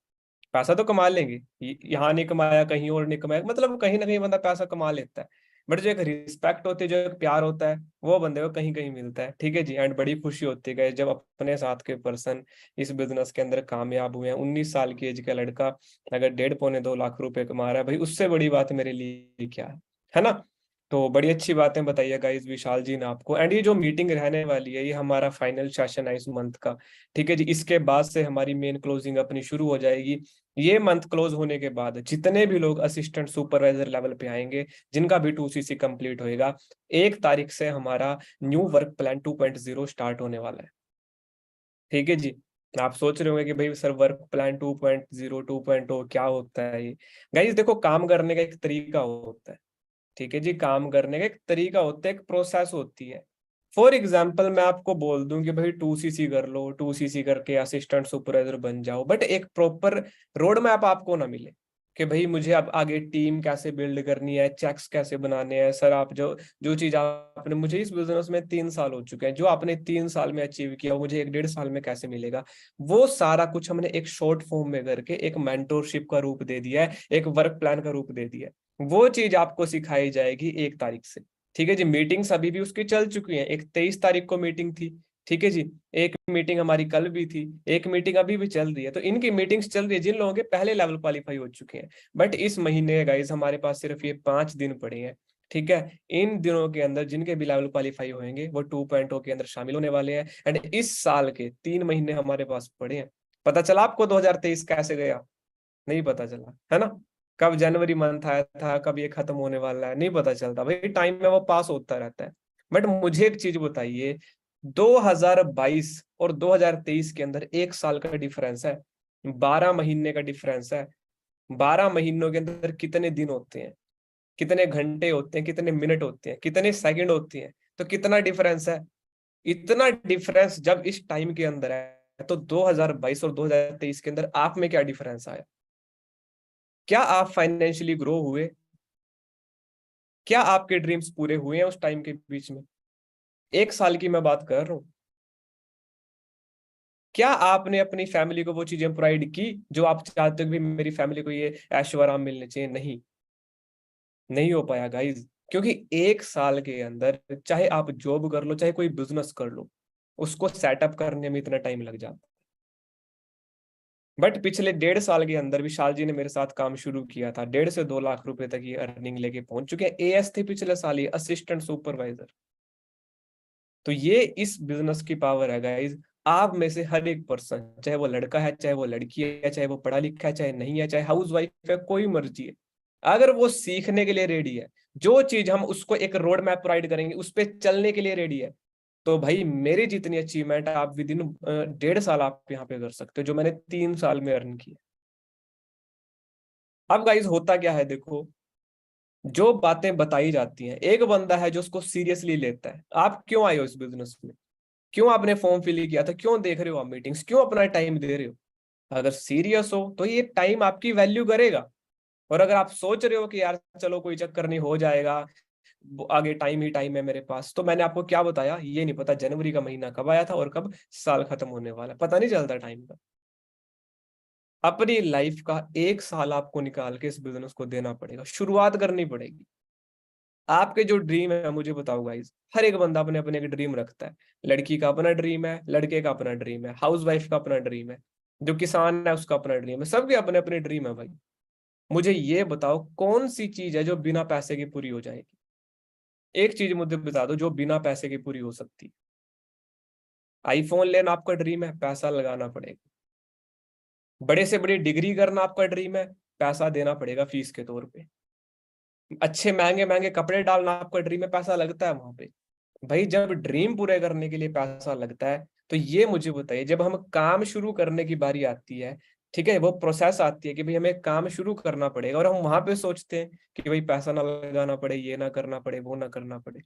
पैसा तो कमा लेंगे, यहाँ नहीं कमाया कहीं और नहीं कमाया, मतलब कहीं ना कहीं बंदा पैसा कमा लेता है, बट जो एक रिस्पेक्ट होती है, जो एक प्यार होता है, वो बंदे को कहीं कहीं मिलता है। ठीक है जी। एंड बड़ी खुशी होती है guys, जब अपने साथ के पर्सन इस बिजनेस के अंदर कामयाब हुए हैं। 19 साल की एज का लड़का अगर 1.5 पौने 2 लाख रुपए कमा रहा है, भाई उससे बड़ी बात मेरे लिए क्या है ना? तो बड़ी अच्छी बातें बताइए गाइस विशाल जी ने आपको। एंड ये जो मीटिंग रहने वाली है ये हमारा फाइनल सेशन है इस मंथ का, ठीक है जी। इसके बाद से हमारी मेन क्लोजिंग अपनी शुरू हो जाएगी। ये मंथ क्लोज होने के बाद जितने भी लोग असिस्टेंट सुपरवाइजर लेवल पे आएंगे, जिनका भी 2CC कंप्लीट होएगा, 1 तारीख से हमारा न्यू वर्क प्लान 2.0 स्टार्ट होने वाला है, ठीक है जी। आप सोच रहे होंगे कि भाई सर वर्क प्लान 2.0 2.0 क्या होता है ये। गाइस देखो, काम करने का एक तरीका होता है, ठीक है जी। काम करने का एक तरीका होता है, एक प्रोसेस होती है। फॉर एग्जाम्पल मैं आपको बोल दूं कि भाई 2CC कर लो, 2CC करके असिस्टेंट सुपरवाइजर बन जाओ, बट एक प्रॉपर रोड मैप आपको ना मिले कि भाई मुझे अब आगे टीम कैसे बिल्ड करनी है, चेक्स कैसे बनाने हैं। सर आप जो जो चीज आपने, मुझे इस बिजनेस में 3 साल हो चुके हैं, जो आपने 3 साल में अचीव किया वो मुझे 1-1.5 साल में कैसे मिलेगा, वो सारा कुछ हमने एक शॉर्ट फॉर्म में करके एक मेंटोरशिप का रूप दे दिया है, एक वर्क प्लान का रूप दे दिया है। वो चीज आपको सिखाई जाएगी 1 तारीख से, ठीक है जी। मीटिंग्स अभी भी उसकी चल चुकी हैं। एक 23 तारीख को मीटिंग थी, ठीक है जी। एक मीटिंग हमारी कल भी थी, एक मीटिंग अभी भी चल रही है। तो इनकी मीटिंग्स चल रही है जिन लोगों के पहले लेवल क्वालिफाई हो चुके हैं। बट इस महीने गाइस हमारे पास सिर्फ ये 5 दिन पड़े हैं, ठीक है। इन दिनों के अंदर जिनके भी लेवल क्वालिफाई होंगे वो 2.0 के अंदर शामिल होने वाले हैं। एंड इस साल के 3 महीने हमारे पास पड़े हैं। पता चला आपको 2023 कैसे गया? नहीं पता चला है ना। कब जनवरी मंथ आया था, कब ये खत्म होने वाला है, नहीं पता चलता भाई। टाइम में वो पास होता रहता है। बट मुझे एक चीज बताइए, 2022 और 2023 के अंदर 1 साल का डिफरेंस है, 12 महीने का डिफरेंस है। 12 महीनों के अंदर कितने दिन होते हैं, कितने घंटे होते हैं, कितने मिनट होते हैं, कितने सेकंड होते हैं? तो कितना डिफरेंस है। इतना डिफरेंस जब इस टाइम के अंदर है, तो 2022 और 2023 के अंदर आप में क्या डिफरेंस आया? क्या आप फाइनेंशियली ग्रो हुए? क्या आपके ड्रीम्स पूरे हुए हैं उस टाइम के बीच में? 1 साल की मैं बात कर रहा हूं। क्या आपने अपनी फैमिली को वो चीजें प्रोवाइड की जो आप चाहते हो कि मेरी फैमिली को ये ऐशो आराम मिलने चाहिए? नहीं, नहीं हो पाया गाइज। क्योंकि 1 साल के अंदर चाहे आप जॉब कर लो, चाहे कोई बिजनेस कर लो, उसको सेटअप करने में इतना टाइम लग जाता है। बट पिछले 1.5 साल के अंदर विशाल जी ने मेरे साथ काम शुरू किया था, 1.5 से 2 लाख रुपए तक ये अर्निंग लेके पहुंच चुके हैं। एएस थे पिछले साल ही, असिस्टेंट सुपरवाइजर। तो ये इस बिजनेस की पावर है गाइज। आप में से हर एक पर्सन, चाहे वो लड़का है, चाहे वो लड़की है, चाहे वो पढ़ा लिखा है, चाहे नहीं है, चाहे हाउस वाइफ है, कोई मर्जी है, अगर वो सीखने के लिए रेडी है, जो चीज हम उसको एक रोड मैप प्रोवाइड करेंगे उस पर चलने के लिए रेडी है, तो भाई मेरी जितनी अचीवमेंट है आप विद इन 1.5 साल आप यहाँ पे कर सकते हो, जो मैंने 3 साल में अर्न किया। अब गाइज होता क्या है देखो, जो बातें बताई जाती हैं, एक बंदा है जो उसको सीरियसली लेता है। आप क्यों आए हो इस बिजनेस में? क्यों आपने फॉर्म फिल किया था? क्यों देख रहे हो आप मीटिंग्स? क्यों अपना टाइम दे रहे हो? अगर सीरियस हो तो ये टाइम आपकी वैल्यू करेगा। और अगर आप सोच रहे हो कि यार चलो कोई चक्कर नहीं, हो जाएगा, आगे टाइम ही टाइम है मेरे पास, तो मैंने आपको क्या बताया, ये नहीं पता जनवरी का महीना कब आया था और कब साल खत्म होने वाला है, पता नहीं चलता टाइम का। अपनी लाइफ का 1 साल आपको निकाल के इस बिजनेस को देना पड़ेगा, शुरुआत करनी पड़ेगी। आपके जो ड्रीम है मुझे बताओ गाइस, हर एक बंदा अपने अपने एक ड्रीम रखता है। लड़की का अपना ड्रीम है, लड़के का अपना ड्रीम है, हाउस वाइफ का अपना ड्रीम है, जो किसान है उसका अपना ड्रीम है, सबके अपने अपने ड्रीम है भाई। मुझे ये बताओ कौन सी चीज है जो बिना पैसे की पूरी हो जाएगी? एक चीज मुझे बता दो जो बिना पैसे की पूरी हो सकती है। आईफोन लेना आपका ड्रीम है, पैसा लगाना पड़ेगा। बड़े से बड़ी डिग्री करना आपका ड्रीम है, पैसा देना पड़ेगा फीस के तौर पे। अच्छे महंगे महंगे कपड़े डालना आपका ड्रीम है, पैसा लगता है वहां पे। भाई जब ड्रीम पूरे करने के लिए पैसा लगता है, तो ये मुझे बताइए जब हम काम शुरू करने की बारी आती है, ठीक है, वो प्रोसेस आती है कि भाई हमें काम शुरू करना पड़ेगा, और हम वहां पे सोचते हैं कि भाई पैसा ना लगाना पड़े, ये ना करना पड़े, वो ना करना पड़े।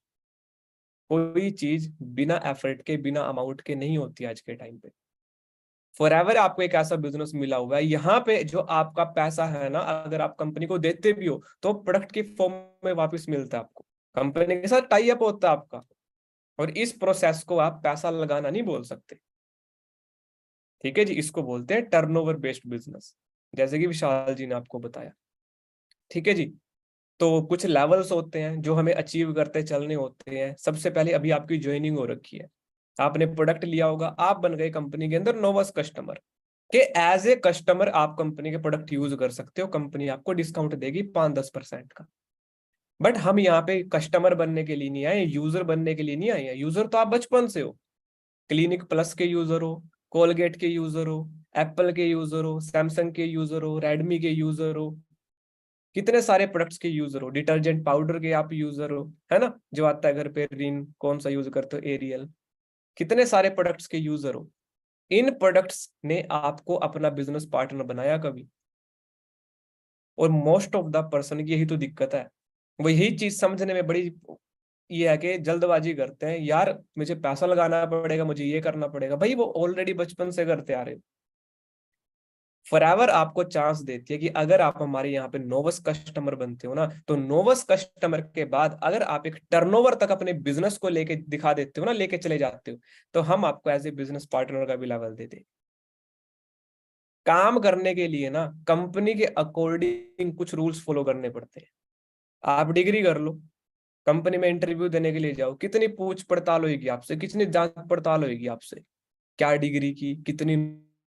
कोई चीज बिना एफर्ट के, बिना अमाउंट के नहीं होती आज के टाइम पे। फॉर एवर आपको एक ऐसा बिजनेस मिला हुआ है, यहाँ पे जो आपका पैसा है ना, अगर आप कंपनी को देते भी हो तो प्रोडक्ट की फॉर्म में वापस मिलता है आपको। कंपनी के साथ टाई अप होता है आपका। और इस प्रोसेस को आप पैसा लगाना नहीं बोल सकते, ठीक है जी। इसको बोलते हैं टर्नओवर बेस्ड बिजनेस, जैसे कि विशाल जी ने आपको बताया, ठीक है जी। तो कुछ लेवल्स होते हैं जो हमें अचीव करते चलने होते हैं। सबसे पहले अभी आपकी ज्वाइनिंग हो रखी है, आपने प्रोडक्ट लिया होगा, आप बन गए कंपनी के अंदर नोवस कस्टमर, कि एज ए कस्टमर आप कंपनी के प्रोडक्ट यूज कर सकते हो, कंपनी आपको डिस्काउंट देगी 5-10% का। बट हम यहाँ पे कस्टमर बनने के लिए नहीं आए, यूजर बनने के लिए नहीं आए हैं। यूजर तो आप बचपन से हो, क्लिनिक प्लस के यूजर हो, कोलगेट के यूजर हो, एप्पल के यूजर हो, सैमसंग के यूजर हो, रेडमी के यूजर हो, कितने सारे प्रोडक्ट्स के यूजर हो, डिटर्जेंट पाउडर के आप यूजर हो, है ना, जो आता है घर पे, रिन कौन सा यूज करते हो, एरियल, कितने सारे प्रोडक्ट्स के यूजर हो। इन प्रोडक्ट्स ने आपको अपना बिजनेस पार्टनर बनाया कभी? और मोस्ट ऑफ द पर्सन की यही तो दिक्कत है, वो यही चीज समझने में बड़ी ये है कि जल्दबाजी करते हैं, यार मुझे पैसा लगाना पड़ेगा, मुझे ये करना पड़ेगा। भाई वो ऑलरेडी बचपन से करते आ रहे हो। फॉरएवर आपको चांस देती है कि अगर आप हमारे यहाँ पे नोवस कस्टमर बनते हो ना, तो नोवस कस्टमर के बाद अगर आप एक टर्नओवर तक अपने बिजनेस को लेके दिखा देते हो ना, लेके चले जाते हो, तो हम आपको एज ए बिजनेस पार्टनर का भी लेवल देते। काम करने के लिए ना कंपनी के अकॉर्डिंग कुछ रूल्स फॉलो करने पड़ते हैं। आप डिग्री कर लो, कंपनी में इंटरव्यू देने के लिए जाओ, कितनी पूछ पड़ताल होगी आपसे, कितनी जांच पड़ताल होगी आपसे, क्या डिग्री की, कितनी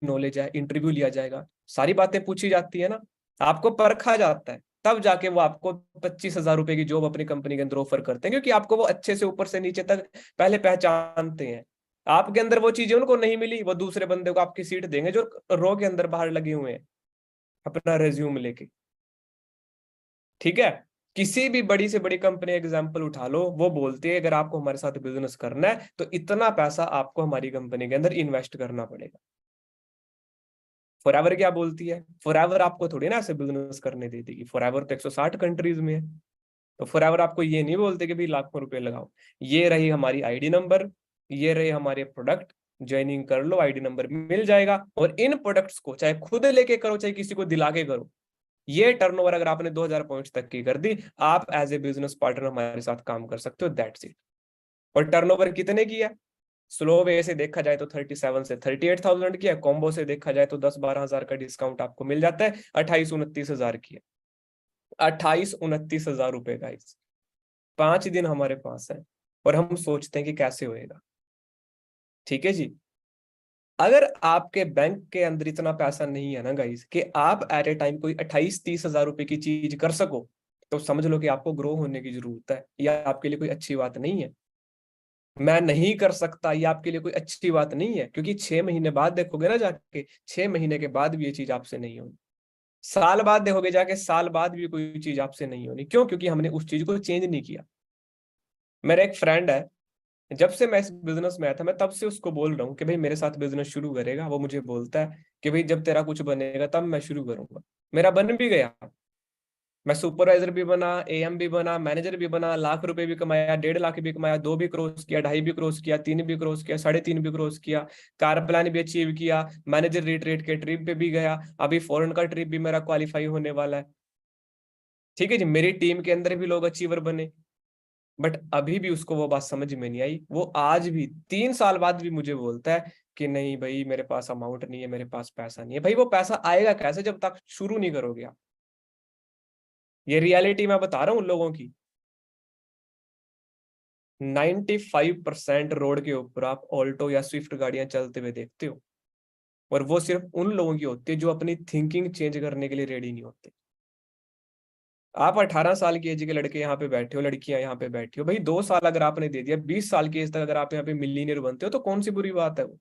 नॉलेज है, इंटरव्यू लिया जाएगा, सारी बातें पूछी जाती है ना, आपको परखा जाता है, तब जाके वो आपको 25,000 रुपए की जॉब अपनी कंपनी के अंदर ऑफर करते हैं, क्योंकि आपको वो अच्छे से ऊपर से नीचे तक पहले पहचानते हैं। आपके अंदर वो चीजें उनको नहीं मिली, वो दूसरे बंदे को आपकी सीट देंगे जो रो के अंदर बाहर लगे हुए हैं अपना रेज्यूम लेके। ठीक है, किसी भी बड़ी से बड़ी कंपनी एग्जांपल उठा लो, वो बोलती है अगर आपको हमारे साथ बिजनेस करना है तो इतना पैसा आपको हमारी कंपनी के अंदर इन्वेस्ट करना पड़ेगा। फॉरएवर क्या बोलती है? फॉरएवर आपको थोड़ी ना ऐसे बिजनेस करने दे देगी, फॉरएवर तो 160 कंट्रीज में है। तो फॉरएवर आपको ये नहीं बोलते कि भाई लाखों रुपए लगाओ, ये रही हमारी आईडी नंबर, ये रहे हमारे प्रोडक्ट, ज्वाइनिंग कर लो, आईडी नंबर मिल जाएगा, और इन प्रोडक्ट्स को चाहे खुद लेके करो चाहे किसी को दिला के करो, ये टर्नओवर अगर आपने 2000 पॉइंट्स तक की कर दी, आप एज ए बिजनेस पार्टनर हमारे साथ काम कर सकते हो, दैट्स इट। और टर्नओवर कितने की है? स्लो वे से देखा जाए तो 37 से 38,000 की है, कॉम्बो से देखा जाए तो 10-12 हजार का डिस्काउंट आपको मिल जाता है, 28-29 हजार की है। 28-29 हजार रुपए का, 5 दिन हमारे पास है, और हम सोचते हैं कि कैसे होएगा। ठीक है जी। अगर आपके बैंक के अंदर इतना पैसा नहीं है ना गाइस कि आप एट ए टाइम कोई 28-30 हजार रुपए की चीज कर सको, तो समझ लो कि आपको ग्रो होने की जरूरत है, या आपके लिए कोई अच्छी बात नहीं है। मैं नहीं कर सकता ये आपके लिए कोई अच्छी बात नहीं है, क्योंकि 6 महीने बाद देखोगे ना जाके, 6 महीने के बाद भी ये चीज आपसे नहीं होनी, साल बाद देखोगे जाके, साल बाद भी कोई चीज आपसे नहीं होनी। क्यों? क्योंकि हमने उस चीज को चेंज नहीं किया। मेरा एक फ्रेंड है, जब से मैं इस बिजनेस में आया था, मैं तब से उसको बोल रहा हूँ कि भाई मेरे साथ बिजनेस शुरू करेगा। वो मुझे बोलता है कि भाई जब तेरा कुछ बनेगा तब मैं शुरू करूंगा। मेरा बन भी गया, मैं सुपरवाइजर भी बना, एएम भी बना, मैनेजर भी बना, लाख रुपए भी कमाया, 1.5 लाख भी कमाया, 2 भी क्रॉस किया, 2.5 भी क्रॉस किया, 3 भी क्रॉस किया, 3.5 भी क्रॉस किया, कार प्लान भी अचीव किया, मैनेजर रिट्रीट के ट्रिप पे भी गया, अभी फॉरेन का ट्रिप भी मेरा क्वालिफाई होने वाला है। ठीक है जी, मेरी टीम के अंदर भी लोग अचीवर बने। बट अभी भी उसको वो बात समझ में नहीं आई, वो आज भी 3 साल बाद भी मुझे बोलता है कि नहीं भाई मेरे पास अमाउंट नहीं है, मेरे पास पैसा नहीं है। भाई वो पैसा आएगा कैसे जब तक शुरू नहीं करोगे आप? ये रियलिटी मैं बता रहा हूँ उन लोगों की। 95% रोड के ऊपर आप ऑल्टो या स्विफ्ट गाड़ियां चलते हुए देखते हो, और वो सिर्फ उन लोगों की होती है जो अपनी थिंकिंग चेंज करने के लिए रेडी नहीं होते। आप 18 साल की एज के लड़के यहाँ पे बैठे हो, लड़कियां यहाँ पे बैठी हो, भाई 2 साल अगर आपने दे दिया, 20 साल की एज तक अगर आप यहाँ पे मिलीनियर बनते हो तो कौन सी बुरी बात है वो?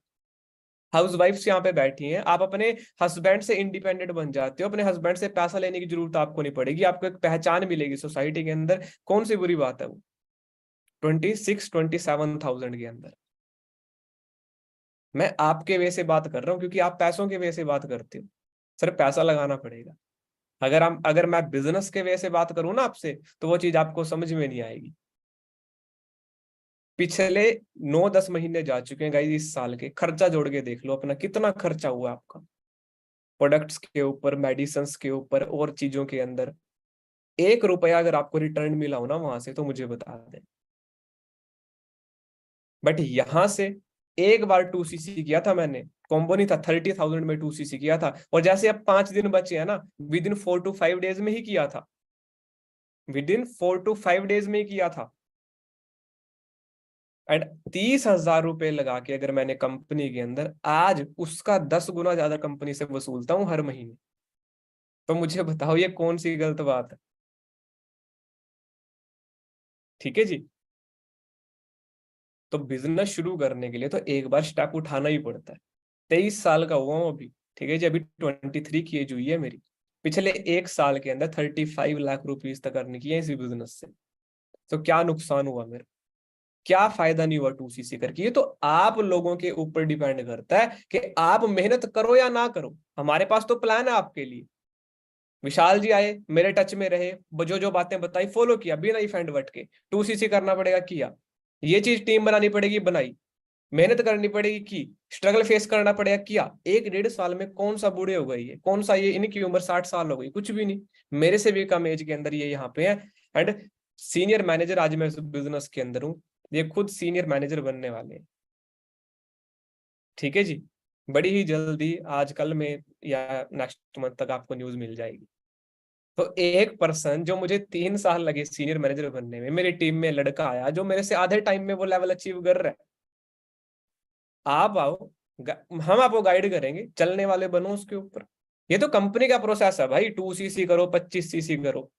हाउस वाइफ्स यहाँ पे बैठी हैं, आप अपने हस्बैंड से इंडिपेंडेंट बन जाते हो, अपने हस्बैंड से पैसा लेने की जरूरत आपको नहीं पड़ेगी, आपको एक पहचान मिलेगी सोसाइटी के अंदर, कौन सी बुरी बात है वो? 26-27 थाउजेंड के अंदर। मैं आपके वे से बात कर रहा हूँ क्योंकि आप पैसों के वे से बात करते हो, सिर्फ पैसा लगाना पड़ेगा। अगर मैं बिजनेस के वे से बात करूं ना आपसे, तो वो चीज आपको समझ में नहीं आएगी। पिछले 9-10 महीने जा चुके हैं गाइस, इस साल के खर्चा जोड़ के देख लो अपना, कितना खर्चा हुआ आपका प्रोडक्ट्स के ऊपर, मेडिसिन के ऊपर और चीजों के अंदर। 1 रुपया अगर आपको रिटर्न मिला हो ना वहां से, तो मुझे बता दें। बट यहां से एक बार 2cc किया था मैंने, कॉम्बो नहीं था, 30,000 में 2cc किया था, और जैसे अब 5 दिन बचे हैं ना, विद इन 4 to 5 डेज में ही किया था, विद इन 4 to 5 डेज में ही किया था। एंड 30,000 रुपए लगा के अगर मैंने कंपनी के अंदर आज उसका 10 गुना ज्यादा कंपनी से वसूलता हूँ हर महीने, तो मुझे बताओ ये कौन सी गलत बात है? ठीक है जी। तो बिजनेस शुरू करने के लिए तो एक बार स्टेप उठाना ही पड़ता है। 23 साल का हुआ हूँ अभी, ठीक है जी, अभी 23 की एज हुई है मेरी। पिछले एक साल के अंदर 35 लाख रुपीज तक अर्न किए इसी बिजनेस से। तो क्या नुकसान हुआ मेरा, क्या फायदा नहीं हुआ 2cc करके? ये तो आप लोगों के ऊपर डिपेंड करता है कि आप मेहनत करो या ना करो। हमारे पास तो प्लान है आपके लिए। विशाल जी आए, मेरे टच में रहे, जो जो बातें बताई फॉलो किया बिना इफेंट वट के। 2cc करना पड़ेगा, किया। ये चीज टीम बनानी पड़ेगी, बनाई। मेहनत करनी पड़ेगी, की। स्ट्रगल फेस करना पड़ेगा, किया। 1-1.5 साल में कौन सा बूढ़े हो गई है, कौन सा ये इनकी उम्र 60 साल हो गई, कुछ भी नहीं। मेरे से भी कम एज के अंदर ये यहाँ पे है। एंड सीनियर मैनेजर आज मैं बिजनेस के अंदर हूँ, ये खुद सीनियर मैनेजर बनने वाले हैं। ठीक है जी। बड़ी ही जल्दी आज कल में या नेक्स्ट मंथ तक आपको न्यूज मिल जाएगी। तो एक पर्सन जो मुझे 3 साल लगे सीनियर मैनेजर बनने में, मेरी टीम में लड़का आया जो मेरे से आधे टाइम में वो लेवल अचीव कर रहा है। आप आओ, हम आपको गाइड करेंगे, चलने वाले बनो उसके ऊपर। ये तो कंपनी का प्रोसेस है भाई, 2cc करो, 25cc करो।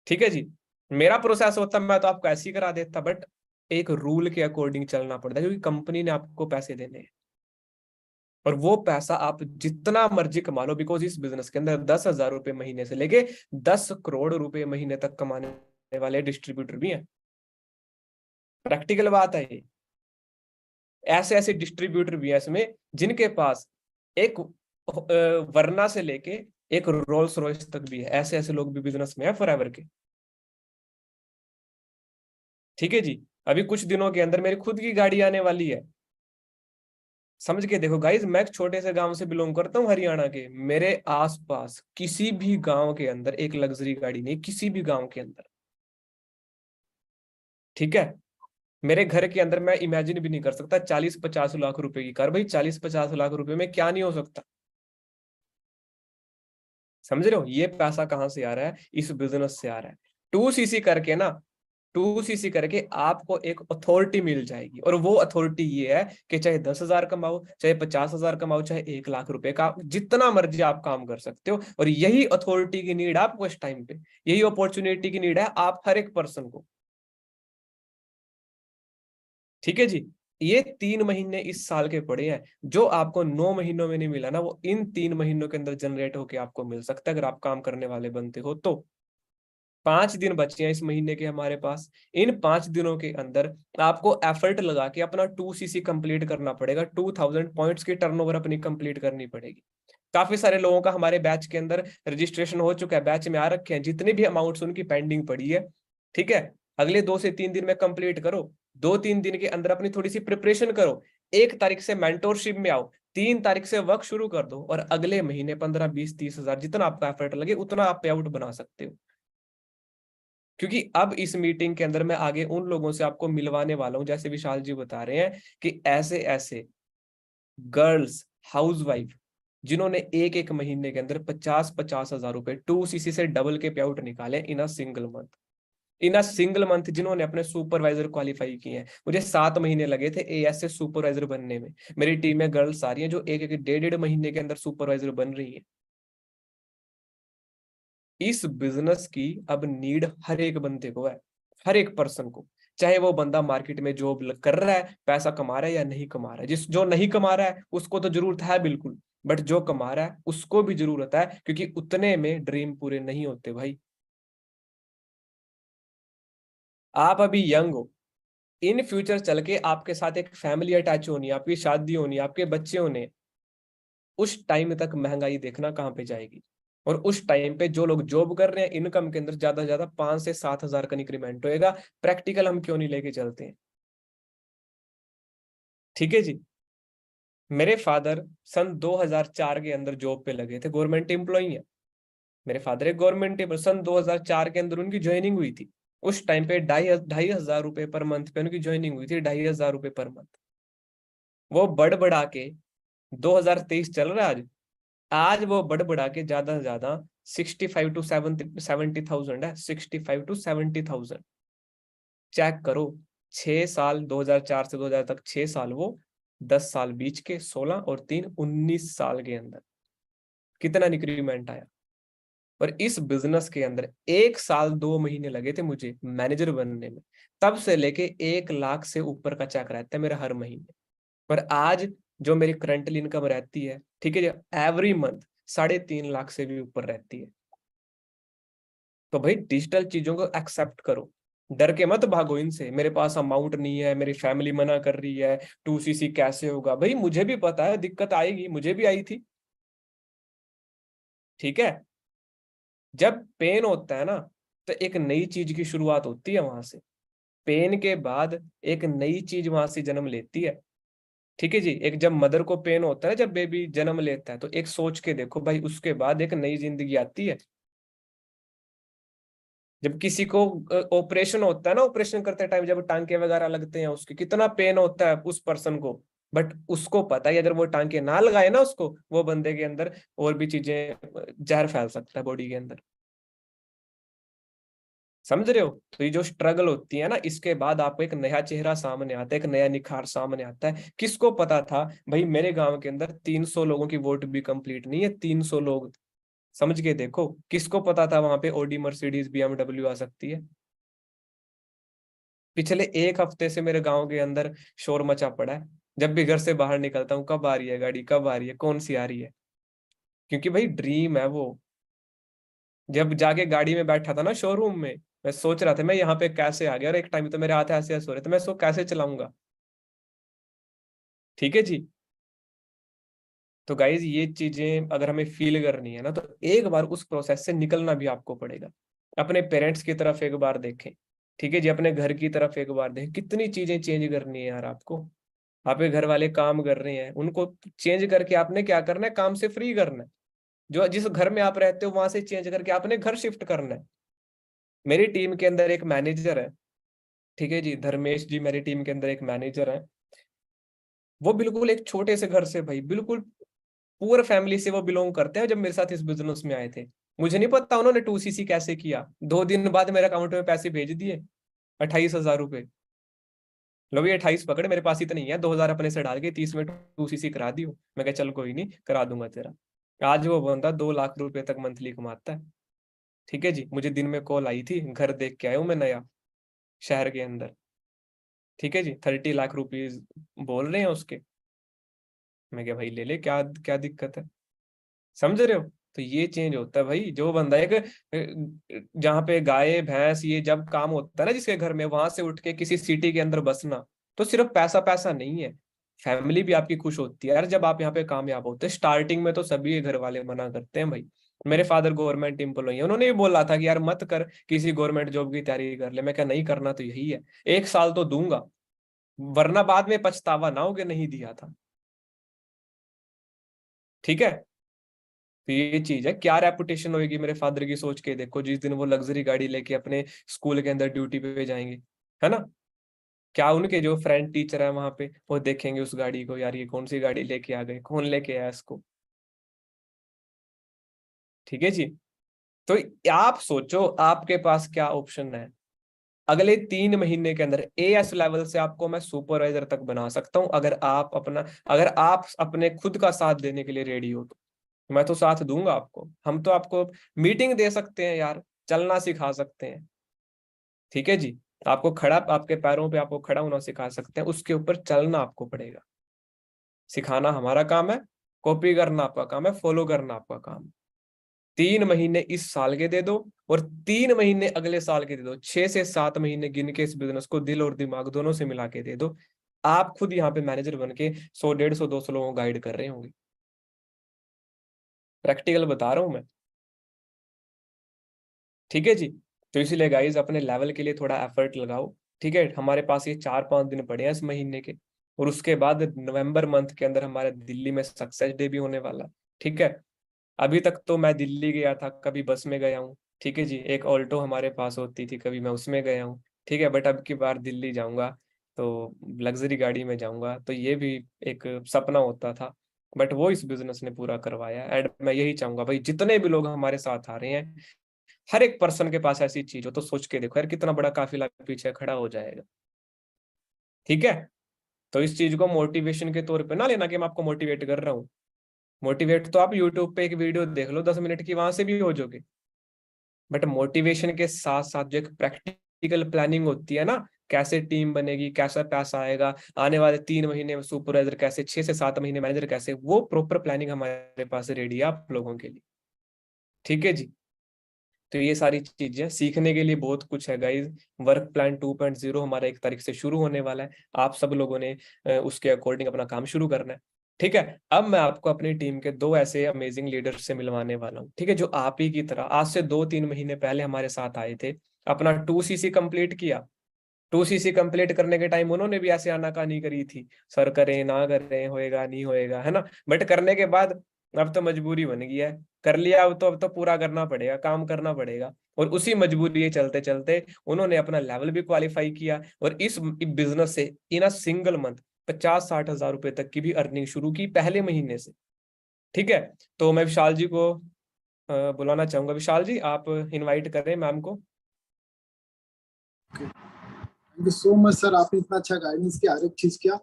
ठीक है जी। मेरा प्रोसेस होता मैं तो आपको ऐसे ही करा देता, बट एक रूल के अकॉर्डिंग चलना पड़ता है, क्योंकि कंपनी ने आपको पैसे देने हैं। और वो पैसा आप जितना मर्जी कमा लो, बिकॉज इस बिजनेस के अंदर 10,000 रुपए महीने से लेके 10 करोड़ रुपए महीने तक कमाने वाले डिस्ट्रीब्यूटर भी हैं। प्रैक्टिकल बात है ये। ऐसे ऐसे डिस्ट्रीब्यूटर भी हैं इसमें जिनके पास एक वरना से लेके एक रोल्स रॉयस तक भी है। ऐसे ऐसे लोग भी बिजनेस में है फॉरएवर के। ठीक है जी। अभी कुछ दिनों के अंदर मेरी खुद की गाड़ी आने वाली है। समझ के देखो गाइज, मैं एक छोटे से गांव से बिलोंग करता हूँ, हरियाणा के। मेरे आसपास किसी भी गांव के अंदर एक लग्जरी गाड़ी नहीं, किसी भी गांव के अंदर। ठीक है। मेरे घर के अंदर मैं इमेजिन भी नहीं कर सकता 40-50 लाख रुपए की कार। भाई 40-50 लाख रुपए में क्या नहीं हो सकता? समझ रहे हो ये पैसा कहाँ से आ रहा है? इस बिजनेस से आ रहा है। 2cc करके ना, 2cc करके आपको एक अथॉरिटी मिल जाएगी, और वो अथॉरिटी ये है कि चाहे 10,000 कमाओ, चाहे 50,000 कमाओ, चाहे 1 लाख रुपए का, जितना मर्जी आप काम कर सकते हो। और यही अथॉरिटी की नीड है आपको इस टाइम पे, यही अपॉर्चुनिटी की नीड है आप हर एक पर्सन को। ठीक है जी। ये 3 महीने इस साल के पड़े हैं, जो आपको 9 महीनों में नहीं मिला ना, वो इन 3 महीनों के अंदर जनरेट होके आपको मिल सकता है, अगर आप काम करने वाले बनते हो तो। 5 दिन बचे हैं इस महीने के हमारे पास। इन 5 दिनों के अंदर आपको एफर्ट लगा के अपना 2cc कंप्लीट करना पड़ेगा। 2000 पॉइंट्स की टर्नओवर अपनी कंप्लीट करनी पड़ेगी। काफी सारे लोगों का हमारे बैच के अंदर रजिस्ट्रेशन हो चुका है, बैच में आ रखे हैं, जितने भी अमाउंट्स उनकी पेंडिंग पड़ी है। ठीक है। अगले 2 से 3 दिन में कंप्लीट करो। 2-3 दिन के अंदर अपनी थोड़ी सी प्रिपरेशन करो। 1 तारीख से मेंटोरशिप में आओ। 3 तारीख से वर्क शुरू कर दो, और अगले महीने 15, 20, 30 हजार जितना आपका एफर्ट लगे उतना आप पे आउट बना सकते हो। क्योंकि अब इस मीटिंग के अंदर मैं आगे उन लोगों से आपको मिलवाने वाला हूं, जैसे विशाल जी बता रहे हैं कि ऐसे ऐसे गर्ल्स, हाउसवाइफ, जिन्होंने एक एक महीने के अंदर 50-50 हजार रुपए 2cc से डबल के पे आउट निकाले in a single month. In a single month जिन्होंने अपने सुपरवाइजर क्वालिफाई किए हैं। मुझे 7 महीने लगे थे एएस से सुपरवाइजर बनने में। मेरी टीम में गर्ल्स आ रही हैं जो एक एक 1.5 महीने के अंदर सुपरवाइजर बन रही हैं। इस बिजनेस की अब नीड हर एक बंदे को है, हर एक पर्सन को। चाहे वो बंदा मार्केट में जॉब कर रहा है, पैसा कमा रहा है या नहीं कमा रहा है। जिस जो नहीं कमा रहा है उसको तो जरूरत है बिल्कुल, बट जो कमा रहा है उसको भी जरूरत है, क्योंकि उतने में ड्रीम पूरे नहीं होते भाई। आप अभी यंग हो, इन फ्यूचर चल के आपके साथ एक फैमिली अटैच होनी है, आपकी शादी होनी है, आपके बच्चे होने हैं। उस टाइम तक महंगाई देखना कहाँ पे जाएगी। और उस टाइम पे जो लोग जॉब कर रहे हैं, इनकम के अंदर ज्यादा से ज्यादा 5 से 7 हजार का इंक्रीमेंट होएगा। प्रैक्टिकल हम क्यों नहीं लेके चलते हैं? ठीक है जी। मेरे फादर सन 2004 के अंदर जॉब पे लगे थे, गवर्नमेंट एम्प्लॉई है। मेरे फादर एक गवर्नमेंट एम्प्लॉय, सन 2004 के अंदर उनकी ज्वाइनिंग हुई थी। उस टाइम पे 2,500 रुपए पर मंथ पे उनकी ज्वाइनिंग हुई थी, 2,500 रुपए पर मंथ। वो बढ़ बढ़ा के 2023 चल रहा है आज। आज वो बढ़ बढ़ा के ज्यादा से ज्यादा 65 to 70 थाउजेंड है, 65 to 70 थाउजेंड। चेक करो। 6 साल, 2004 से 2000 तक 6 साल वो, 10 साल बीच के 16 और 3 19 साल के अंदर कितना इंक्रीमेंट आया। और इस बिजनेस के अंदर 1 साल 2 महीने लगे थे मुझे मैनेजर बनने में, तब से लेके 1 लाख से ऊपर का चेक रहता है मेरा हर महीने। पर आज जो मेरी करंटली इनकम रहती है, ठीक है, एवरी मंथ 3.5 लाख से भी ऊपर रहती है। तो भाई डिजिटल चीजों को एक्सेप्ट करो, डर के मत भागो इनसे, मेरे पास अमाउंट नहीं है, मेरी फैमिली मना कर रही है, 2cc कैसे होगा। भाई मुझे भी पता है दिक्कत आएगी, मुझे भी आई थी, ठीक है। जब पेन होता है ना, तो एक नई चीज की शुरुआत होती है वहां से। पेन के बाद एक नई चीज वहां से जन्म लेती है, ठीक है जी। एक जब मदर को पेन होता है, जब बेबी जन्म लेता है, तो एक सोच के देखो भाई, उसके बाद एक नई जिंदगी आती है। जब किसी को ऑपरेशन होता है ना, ऑपरेशन करते टाइम जब टांके वगैरह लगते हैं, उसके कितना पेन होता है उस पर्सन को, बट उसको पता है अगर वो टांके ना लगाए ना उसको, वो बंदे के अंदर और भी चीजें, जहर फैल सकता है बॉडी के अंदर। समझ रहे हो? तो ये जो स्ट्रगल होती है ना, इसके बाद आपको एक नया चेहरा सामने आता है, एक नया निखार सामने आता है। किसको पता था भाई मेरे गांव के अंदर 300 लोगों की वोट भी कंप्लीट नहीं है, 300 लोग। समझ के देखो, किसको पता था वहां पे ऑडी मर्सिडीज बीएमडब्ल्यू आ सकती है। पिछले 1 हफ्ते से मेरे गांव के अंदर शोर मचा पड़ा है। जब भी घर से बाहर निकलता हूँ, कब आ रही है गाड़ी, कब आ रही है, कौन सी आ रही है। क्योंकि भाई ड्रीम है वो। जब जाके गाड़ी में बैठा था ना शोरूम में, मैं सोच रहा था मैं यहाँ पे कैसे आ गया, और एक टाइम तो मेरे हाथ ऐसे ऐसे हो रहे थे, मैं इसको कैसे चलाऊंगा। ठीक है जी। तो गाइज ये चीजें अगर हमें फील करनी है ना, तो एक बार उस प्रोसेस से निकलना भी आपको पड़ेगा। अपने पेरेंट्स की तरफ एक बार देखें, ठीक है जी, अपने घर की तरफ एक बार देखें, कितनी चीजें चेंज करनी है यार आपको। आपके घर वाले काम कर रहे हैं, उनको चेंज करके आपने क्या करना है, काम से फ्री करना है। जो जिस घर में आप रहते हो वहां से चेंज करके आपने घर शिफ्ट करना है। मेरी टीम के अंदर एक मैनेजर है, ठीक है जी, धर्मेश जी मेरी टीम के अंदर एक मैनेजर है। वो बिल्कुल एक छोटे से घर से, भाई बिल्कुल पुअर फैमिली से वो बिलोंग करते हैं। जब मेरे साथ इस बिजनेस में आए थे, मुझे नहीं पता उन्होंने 2cc कैसे किया। 2 दिन बाद मेरे अकाउंट में पैसे भेज दिए, 28,000 रुपए। लो भी 28 पकड़े, मेरे पास इतने नहीं है, 2,000 अपने से डाल के 30 में 2cc करा दी हूँ। मैं कहा चल कोई नहीं, करा दूंगा तेरा। आज वो बंदा 2 लाख रुपए तक मंथली कमाता है। ठीक है जी। मुझे दिन में कॉल आई थी, घर देख के आया हूँ मैं नया, शहर के अंदर। ठीक है जी, 30 लाख रुपीज बोल रहे हैं उसके। मैं क्या भाई ले ले, क्या क्या दिक्कत है। समझ रहे हो? तो ये चेंज होता है भाई। जो बंदा एक जहाँ पे गाय भैंस ये जब काम होता है ना जिसके घर में, वहां से उठ के किसी सिटी के अंदर बसना, तो सिर्फ पैसा पैसा नहीं है, फैमिली भी आपकी खुश होती है यार जब आप यहाँ पे कामयाब होते हैं। स्टार्टिंग में तो सभी घर वाले मना करते हैं भाई। मेरे फादर गवर्नमेंट एम्प्लॉई है, उन्होंने भी बोला था कि यार मत कर, किसी गवर्नमेंट जॉब की तैयारी कर ले। मैं क्या नहीं करना तो यही है, 1 साल तो दूंगा, वरना बाद में पछतावा ना हो कि नहीं दिया था। ठीक है। तो ये चीज है, क्या रेपुटेशन होगी मेरे फादर की, सोच के देखो जिस दिन वो लग्जरी गाड़ी लेके अपने स्कूल के अंदर ड्यूटी पे जाएंगे, है ना। क्या उनके जो फ्रेंड टीचर है वहां पे, वो देखेंगे उस गाड़ी को, यार ये कौन सी गाड़ी लेके आ गए, कौन लेके आया इसको। ठीक है जी। तो आप सोचो आपके पास क्या ऑप्शन है। अगले 3 महीने के अंदर एएस लेवल से आपको मैं सुपरवाइजर तक बना सकता हूं, अगर आप अपने खुद का साथ देने के लिए रेडी हो तो। मैं तो साथ दूंगा आपको, हम तो आपको मीटिंग दे सकते हैं यार, चलना सिखा सकते हैं। ठीक है जी। आपको खड़ा, आपके पैरों पे आपको खड़ा होना सिखा सकते हैं, उसके ऊपर चलना आपको पड़ेगा। सिखाना हमारा काम है, कॉपी करना आपका काम है, फॉलो करना आपका काम है। 3 महीने इस साल के दे दो, और 3 महीने अगले साल के दे दो, 6 से 7 महीने गिन के इस बिजनेस को दिल और दिमाग दोनों से मिला के दे दो। आप खुद यहाँ पे मैनेजर बन के 100 150 200 लोगों को गाइड कर रहे होंगे। प्रैक्टिकल बता रहा हूं मैं। ठीक है जी। तो इसीलिए गाइज अपने लेवल के लिए थोड़ा एफर्ट लगाओ। ठीक है, हमारे पास ये 4-5 दिन पड़े हैं इस महीने के, और उसके बाद नवंबर मंथ के अंदर हमारे दिल्ली में सक्सेस डे भी होने वाला है। ठीक है। अभी तक तो मैं दिल्ली गया था, कभी बस में गया हूँ, ठीक है जी, एक ऑल्टो हमारे पास होती थी, कभी मैं उसमें गया हूँ। ठीक है, बट अब की बार दिल्ली जाऊंगा तो लग्जरी गाड़ी में जाऊंगा, तो ये भी एक सपना होता था, बट वो इस बिजनेस ने पूरा करवाया। एंड मैं यही चाहूंगा भाई, जितने भी लोग हमारे साथ आ रहे हैं, हर एक पर्सन के पास ऐसी चीज हो, तो सोच के देखो यार कितना बड़ा काफिला पीछे खड़ा हो जाएगा। ठीक है। तो इस चीज को मोटिवेशन के तौर पे ना लेना कि मैं आपको मोटिवेट कर रहा हूँ। मोटिवेट तो आप यूट्यूब पे एक वीडियो देख लो 10 मिनट की, वहां से भी हो जाओगे। बट मोटिवेशन के साथ साथ जो एक प्रैक्टिकल प्लानिंग होती है ना, कैसे टीम बनेगी, कैसा पैसा आएगा, आने वाले 3 महीने में सुपरवाइजर कैसे, 6 से 7 महीने मैनेजर कैसे, वो प्रॉपर प्लानिंग हमारे पास रेडी है आप लोगों के लिए। ठीक है जी। तो ये सारी चीजें सीखने के लिए बहुत कुछ है गाइज। वर्क प्लान 2.0 हमारा 1 तारीख से शुरू होने वाला है। आप सब लोगों ने उसके अकॉर्डिंग अपना काम शुरू करना है। ठीक है। अब मैं आपको अपनी टीम के 2 ऐसे अमेजिंग लीडर से मिलवाने वाला हूँ, ठीक है, जो आप ही की तरह आज से 2-3 महीने पहले हमारे साथ आए थे, अपना 2CC कंप्लीट किया। 2CC कंप्लीट करने के टाइम उन्होंने भी ऐसे आनाकानी करी थी, सर करें ना करें, होएगा नहीं होएगा, है ना। बट करने के बाद अब तो मजबूरी बन गई है, कर लिया, अब तो पूरा करना पड़ेगा, काम करना पड़ेगा। और उसी मजबूरी के चलते चलते उन्होंने अपना लेवल भी क्वालिफाई किया, और इस बिजनेस से इन अ सिंगल मंथ 50-60 हजार रुपए तक की भी अर्निंग शुरू की पहले महीने से। ठीक है। तो मैं विशाल जी को बुलाना चाहूंगा। विशाल जी, आप इनवाइट करें मैम को। Thank you so much sir, आपने इतना अच्छा गाइडेंस किया, हर एक चीज किया।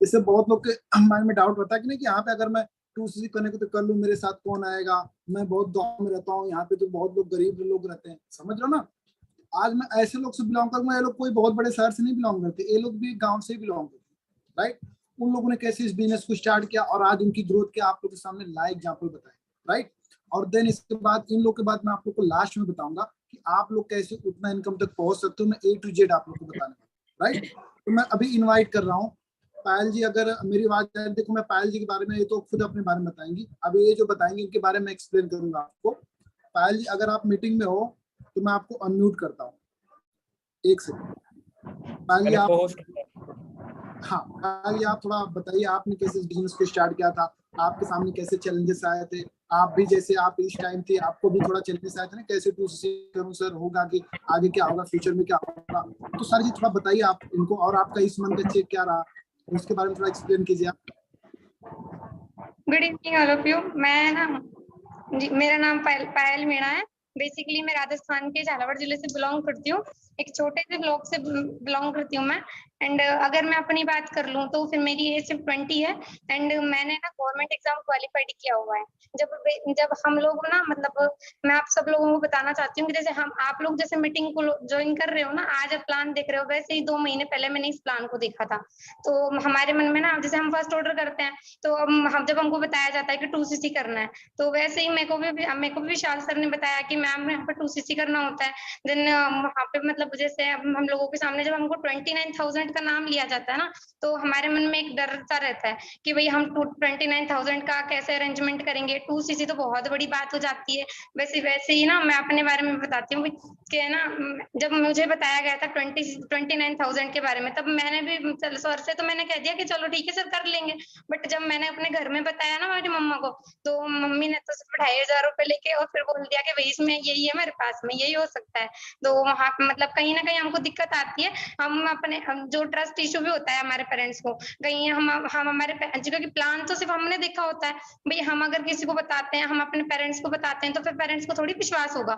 इससे बहुत लोग के माइंड में डाउट रहता है कि नहीं कि यहाँ पे अगर मैं 2CC करने को तो कर लूँ, मेरे साथ कौन आएगा, मैं बहुत गाँव में रहता हूँ, यहाँ पे तो बहुत लोग गरीब लोग रहते हैं, समझ रहे हो ना। आज मैं ऐसे लोग से बिलोंग करूंगा, ये लोग कोई बहुत बड़े शहर से नहीं बिलोंग करते, ये लोग भी गांव से ही बिलोंग करते, राइट। उन लोगों ने कैसे इस बिजनेस को स्टार्ट किया और आज उनकी ग्रोथ के आप लोग के सामने लाइव एग्जांपल बताए, राइट। और देन इसके बाद इन लोग के बाद मैं आप लोग को लास्ट में बताऊंगा कि आप लोग कैसे उतना इनकम तक पहुंच सकते हो, मैं A to Z आप लोग को बताने वाला, राइट। तो मैं अभी इन्वाइट कर रहा हूँ पायल जी, अगर मेरी आवाज आए, देखो मैं पायल जी के बारे में, ये तो खुद अपने बारे में बताएंगी, अभी ये जो बताएंगे इनके बारे में एक्सप्लेन करूंगा आपको। पायल जी अगर आप मीटिंग में हो तो मैं आपको अनम्यूट करता हूँ, 1 सेकंड। पायल जी आप, हाँ पायल जी आप थोड़ा बताइए, आपने कैसे इस बिजनेस को स्टार्ट किया था, आपके सामने कैसे चैलेंजेस आए थे, आप भी जैसे आप इस टाइम थे आपको भी थोड़ा चैलेंजेस आए थे ना, कैसे 2CC करूं सर, होगा कि आगे क्या होगा, फ्यूचर में क्या होगा, तो सर जी थोड़ा बताइए आप इनको, और आपका इस मंथ का चेक क्या रहा, उसके बारे में थोड़ा एक्सप्लेन कीजिए आप। Good evening all of you. मैं ना जी, मेरा नाम पायल मीणा है। बेसिकली मैं राजस्थान के झालावाड़ जिले से बिलोंग करती हूँ। एक छोटे से ब्लॉक से बिलोंग करती हूँ मैं। एंड अगर मैं अपनी बात कर लूँ तो फिर मेरी एज सिर्फ 20 है। एंड मैंने ना गवर्नमेंट एग्जाम क्वालिफाइड किया हुआ है। जब हम लोग ना मतलब मैं आप सब लोगों को बताना चाहती हूँ कि जैसे हम आप लोग जैसे मीटिंग को ज्वाइन कर रहे हो ना, आज आप प्लान देख रहे हो, वैसे ही 2 महीने पहले मैंने इस प्लान को देखा था। तो हमारे मन में ना जैसे हम फर्स्ट ऑर्डर करते हैं तो हम जब हमको बताया जाता है कि 2CC करना है, तो वैसे ही मेरे को भी विशाल सर ने बताया कि मैम यहाँ पे 2CC करना होता है। देन वहाँ पे मतलब जैसे हम लोगों के सामने जब हमको 29,000 का नाम लिया जाता है ना, तो हमारे मन में एक डर सा रहता है कि भाई हम 29,000 का कैसे अरेंजमेंट करेंगे, 2CC तो बहुत बड़ी बात हो जाती है। वैसे ही ना मैं अपने बारे में बताती हूँ कि ना, जब मुझे बताया गया था 29,000 के बारे में, तब मैंने भी सर से तो मैंने कह दिया कि चलो ठीक है सर कर लेंगे। बट जब मैंने अपने घर में बताया ना मेरी मम्मा को, तो मम्मी ने तो सिर्फ 2,500 रुपए लेके और फिर बोल दिया कि भाई इसमें यही है, मेरे पास में यही हो सकता है। तो वहां पे मतलब कहीं ना कहीं हमको दिक्कत आती है। हम जो ट्रस्ट इशू भी होता है हमारे पेरेंट्स को, कहीं हम हमारे क्योंकि प्लान तो सिर्फ हमने देखा होता है। भाई हम अगर किसी को बताते हैं, हम अपने पेरेंट्स को बताते हैं, तो फिर पेरेंट्स को थोड़ी विश्वास होगा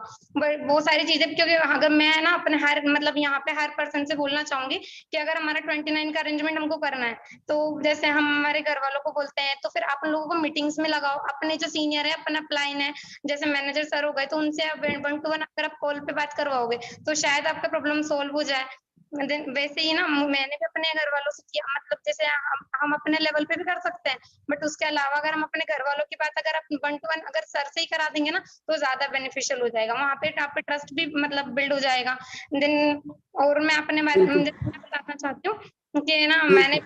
वो सारी चीजें। क्योंकि अगर मैं ना अपने हर मतलब यहाँ पे हर पर्सन से बोलना चाहूंगी कि अगर हमारा 29 का अरेंजमेंट हमको करना है, तो जैसे हम हमारे घर वालों को बोलते हैं, तो फिर आप लोगों को मीटिंग्स में लगाओ, अपने जो सीनियर है, अपना अपलाइन है, जैसे मैनेजर सर हो गए, तो उनसे आप 1-to-1 अगर आप कॉल पे बात करवाओगे तो शायद आपका प्रॉब्लम सोल्व हो जाए। वैसे ही ना मैंने भी अपने घर वालों से किया, मतलब जैसे हम अपने लेवल पे भी कर सकते हैं, बट उसके अलावा अगर हम अपने घर वालों की बात अगर आप 1-to-1 अगर सर से ही करा देंगे ना, तो ज्यादा बेनिफिशियल हो जाएगा। वहां पे आप पे ट्रस्ट भी मतलब बिल्ड हो जाएगा। देन और मैं अपने बारे में बताना चाहती हूँ कि ना मैंने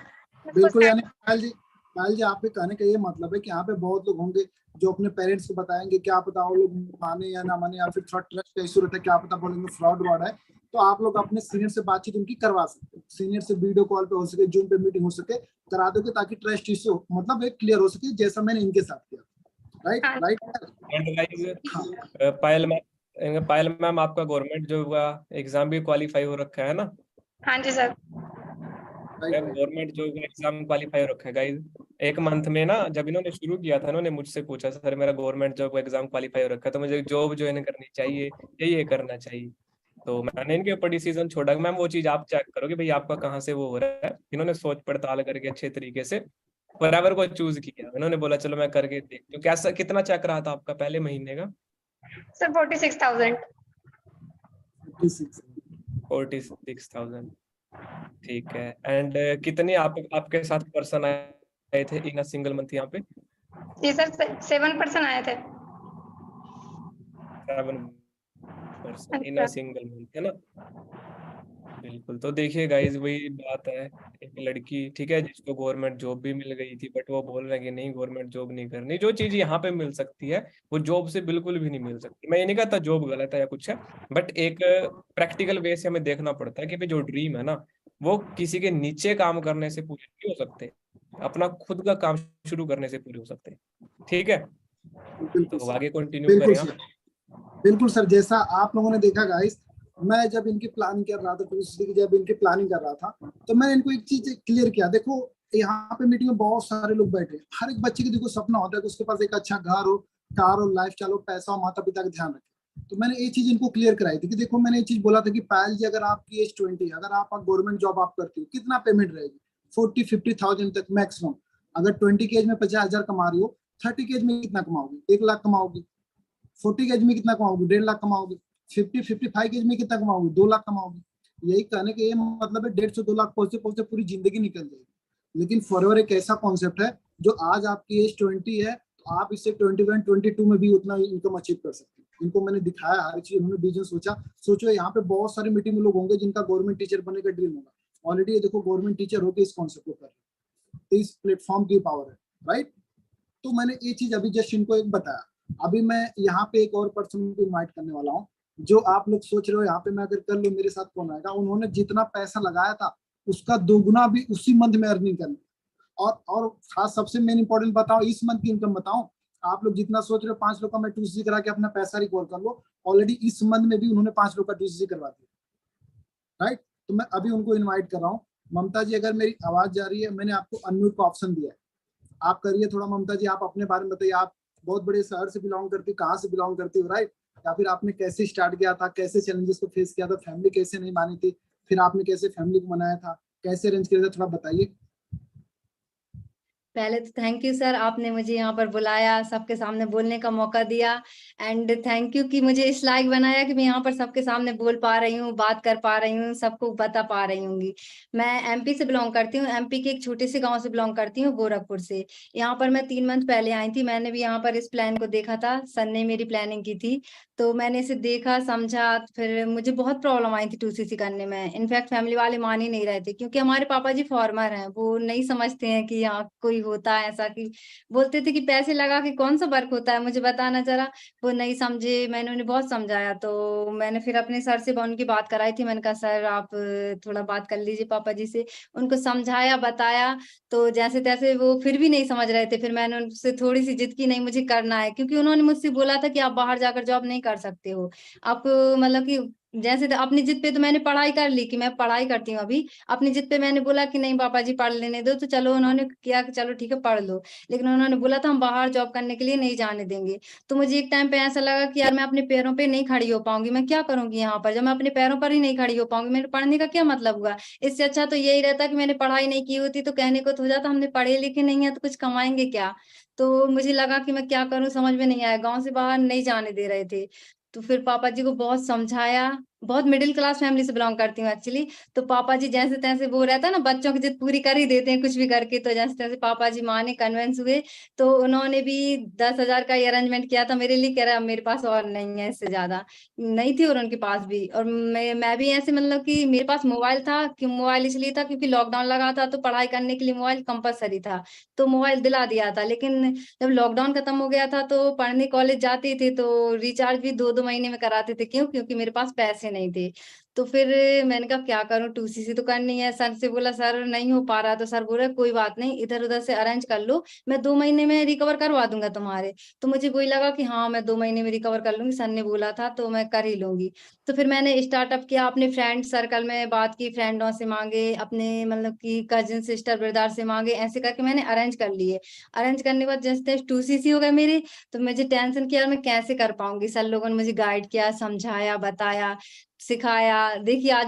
बिल्कुल, यानी पायल जी आपके कहने का ये मतलब है कि यहाँ पे बहुत लोग होंगे जो अपने पेरेंट्स को बताएंगे, क्या पता वो लोग माने या ना माने, या फिर थोड़ा ट्रस्ट का इशू रहता है, क्या पता बोलेंगे फ्रॉड वर्ड है। तो आप लोग अपने सीनियर से बातचीत उनकी करवा सकते हो, सीनियर से वीडियो कॉल पे हो सके, जूम पे मीटिंग हो सके, करा दोगे, ताकि ट्रस्ट इशू मतलब एक क्लियर हो सके, जैसा मैंने इनके साथ किया। Right right. हाँ पायल मैम आपका गवर्नमेंट जॉब का एग्जाम भी क्वालिफाई हो रखा है ना? हाँ जी सर। गवर्नमेंट जॉब का एग्जाम क्वालिफाई हो रखा है गाइस। 1 मंथ में ना जब इन्होंने शुरू किया था, इन्होंने मुझसे पूछा सर मेरा गवर्नमेंट जॉब का एग्जाम क्वालिफाई हो रखा है, तो मुझे जॉब ज्वाइन करनी चाहिए या ये करना चाहिए। तो मैंने इनके ऊपर डिसीजन छोड़ा कि मैम वो चीज आप चेक करो कि भाई आपका कहाँ से वो हो रहा है। इन्होंने सोच पड़ताल करके अच्छे तरीके से बराबर को चूज किया। इन्होंने बोला चलो मैं करके देखती हूँ। कैसा कितना चेक रहा था आपका पहले महीने का? सर 46,000। 46,000। ठीक है। एंड कितने आपके साथ पर्सन आए थे इन अ सिंगल मंथ यहाँ पे? जी सर 7 पर्सन आए थे। 7 person in a single month, है ना? बिल्कुल। तो देखिए गाइज, वही बात है, एक लड़की ठीक है जिसको गवर्नमेंट जॉब भी मिल गई थी, बट वो बोल रहे हैं कि नहीं गवर्नमेंट जॉब नहीं करनी। जो चीज यहाँ पे मिल सकती है वो जॉब से बिल्कुल भी नहीं मिल सकती। मैं ये नहीं कहता जॉब गलत है या कुछ है, बट एक प्रैक्टिकल वे से हमें देखना पड़ता है कि भाई जो ड्रीम है ना, वो किसी के नीचे काम करने से पूरे नहीं हो सकते, अपना खुद का काम शुरू करने से पूरे हो सकते हैं। ठीक है, बिल्कुल तो सर, आगे कंटिन्यू बिल्कुल करें आप। सर, बिल्कुल सर। जैसा आप लोगों ने देखा गाइस, मैं जब इनकी प्लानिंग कर रहा था, जब इनकी प्लानिंग कर रहा था, तो मैंने इनको एक चीज क्लियर किया। देखो यहाँ पे मीटिंग में बहुत सारे लोग बैठे हैं, हर एक बच्चे की देखो सपना होता है कि उसके पास एक अच्छा घर हो, कार हो, लाइफ स्टाइल हो, पैसा हो, माता पिता का ध्यान रखे। तो मैंने ये चीज इनको क्लियर कराई थी कि देखो मैंने ये चीज बोला था कि पायल जी, अगर आपकी एज 20, अगर आप गवर्नमेंट जॉब आप करती हो, कितना पेमेंट रहेगी? 40-50,000 तक मैक्सिमम। अगर 20 की एज में 50,000 कमा रही हो, 30 की एज में कितना कमाओगी? 1 लाख कमाओगी। 40 के एज में कितना कमाओगे? 1.5 लाख कमाओगे। 50-55 के एज में कितना कमाओगे? 2 लाख कमाओगे। यही कहने के ये मतलब है 1.5 से 2 लाख पहुंचते पहुंचते पूरी जिंदगी निकल जाएगी। लेकिन फॉरएवर एक ऐसा कॉन्सेप्ट है, जो आज आपकी एज 20 है, तो आप इससे 21-22 में भी उतना इनकम अचीव कर सकते हैं। इनको मैंने दिखाया हर चीज, उन्होंने बिजनेस सोचा। सोचो यहाँ पे बहुत सारे मीटिंग में लोग होंगे जिनका गवर्नमेंट टीचर बनने का ड्रीम होगा। ऑलरेडी ये देखो गवर्नमेंट टीचर होकर इस कॉन्सेप्ट को कर रहे हैं। तो इस प्लेटफॉर्म की पावर है, राइट? तो मैंने ये चीज अभी जस्ट इनको एक बताया। अभी मैं यहाँ पे एक और पर्सन को इनवाइट करने वाला हूँ, जो आप लोग सोच रहे हो यहाँ पे मैं अगर कर लूँ मेरे साथ कौन आएगा। उन्होंने जितना पैसा लगाया था उसका दोगुना भी उसी मंथ में अर्निंग करना। और खास सबसे मेन इंपॉर्टेंट बताओ, इस मंथ की इनकम बताओ। आप लोग जितना सोच रहे हो 5 लोग का मैं 2CC करा के अपना पैसा रिकवर कर लो, ऑलरेडी इस मंथ में भी उन्होंने 5 लोग का 2CC करवा दिया, राइट? तो मैं अभी उनको इन्वाइट कर रहा हूँ। ममता जी, अगर मेरी आवाज जा रही है, मैंने आपको अनम्यूट का ऑप्शन दिया है, आप करिए थोड़ा। ममता जी, आप अपने बारे में बताइए। आप बहुत बड़े शहर से बिलोंग करती हो, कहाँ से बिलोंग करती हो, राइट? या फिर आपने कैसे स्टार्ट किया था, कैसे चैलेंजेस को फेस किया था, फैमिली कैसे नहीं मानी थी, फिर आपने कैसे फैमिली को मनाया था, कैसे अरेंज किया था, थोड़ा बताइए। पहले तो थैंक यू सर, आपने मुझे यहाँ पर बुलाया, सबके सामने बोलने का मौका दिया। एंड थैंक यू कि मुझे इस लायक बनाया कि मैं यहाँ पर सबके सामने बोल पा रही हूँ, बात कर पा रही हूँ, सबको बता पा रही हूँ। मैं एमपी से बिलोंग करती हूँ, एमपी के एक छोटे से गांव से बिलोंग करती हूँ, गोरखपुर से। यहाँ पर मैं 3 मंथ पहले आई थी। मैंने भी यहाँ पर इस प्लान को देखा था, सर ने मेरी प्लानिंग की थी, तो मैंने इसे देखा, समझा। फिर मुझे बहुत प्रॉब्लम आई थी 2CC करने में। इनफैक्ट फैमिली वाले मान ही नहीं रहे थे, क्योंकि हमारे पापा जी फार्मर हैं, वो नहीं समझते हैं कि यहाँ कोई होता है ऐसा। कि बोलते थे कि पैसे लगा के कौन सा वर्क होता है, मुझे बताना जरा। वो नहीं समझे, मैंने उन्हें बहुत समझाया। तो मैंने फिर अपने सर से उनकी बात कराई थी। मैंने कहा सर आप थोड़ा बात कर लीजिए पापा जी से। उनको समझाया, बताया, तो जैसे तैसे वो फिर भी नहीं समझ रहे थे। फिर मैंने उनसे थोड़ी सी जिद की, नहीं मुझे करना है, क्योंकि उन्होंने मुझसे बोला था कि आप बाहर जाकर जॉब नहीं कर सकते हो। आप मतलब कि जैसे अपनी जिद पे तो मैंने पढ़ाई कर ली कि मैं पढ़ाई करती हूँ अभी। अपनी जिद पे मैंने बोला कि नहीं पापा जी पढ़ लेने दो, तो चलो उन्होंने किया कि चलो ठीक है पढ़ लो। लेकिन उन्होंने बोला था हम बाहर जॉब करने के लिए नहीं जाने देंगे। तो मुझे एक टाइम पे ऐसा लगा कि यार मैं अपने पैरों पे नहीं खड़ी हो पाऊंगी, मैं क्या करूंगी यहाँ पर, जब मैं अपने पैरों पर ही नहीं खड़ी हो पाऊंगी, मेरे पढ़ने का क्या मतलब हुआ। इससे अच्छा तो यही रहता कि मैंने पढ़ाई नहीं की होती, तो कहने को तो हो जाता हमने पढ़े लिखे नहीं है तो कुछ कमाएंगे क्या। तो मुझे लगा कि मैं क्या करूं, समझ में नहीं आया, गांव से बाहर नहीं जाने दे रहे थे। तो फिर पापा जी को बहुत समझाया। बहुत मिडिल क्लास फैमिली से बिलोंग करती हूँ एक्चुअली। तो पापा जी जैसे तैसे, वो रहता है ना बच्चों की जिद पूरी कर ही देते हैं कुछ भी करके, तो जैसे तैसे पापा जी माने, कन्विंस हुए। तो उन्होंने भी 10,000 का अरेंजमेंट किया था मेरे लिए। कह रहा मेरे पास और नहीं है, इससे ज्यादा नहीं थी और उनके पास भी। और मैं भी ऐसे मतलब कि मेरे पास मोबाइल था, कि मोबाइल इसलिए था क्योंकि लॉकडाउन लगा था, तो पढ़ाई करने के लिए मोबाइल कंपलसरी था, तो मोबाइल दिला दिया था। लेकिन जब लॉकडाउन खत्म हो गया था, तो पढ़ने कॉलेज जाते थे तो रिचार्ज भी 2-2 महीने में कराते थे। क्यों? क्योंकि मेरे पास पैसे नहीं थे। तो फिर मैंने कहा क्या करूं, 2CC तो करनी है। सर से बोला सर नहीं हो पा रहा, तो सर बोल रहे कोई बात नहीं, इधर उधर से अरेंज कर लो, मैं 2 महीने में रिकवर करवा दूंगा तुम्हारे। तो मुझे वही लगा कि हाँ मैं 2 महीने में रिकवर कर लूंगी, सर ने बोला था तो मैं कर ही लूंगी। तो फिर मैंने स्टार्टअप किया, अपने फ्रेंड सर्कल में बात की, फ्रेंडों से मांगे, अपने मतलब कि कजिन सिस्टर ब्रदर से मांगे, ऐसे करके मैंने अरेंज कर लिए। अरेंज करने के बाद जैसे 2CC हो गए मेरे, तो मुझे टेंशन किया मैं कैसे कर पाऊंगी। सर लोगों ने मुझे गाइड किया, समझाया, बताया। सिखाया। देखिए आज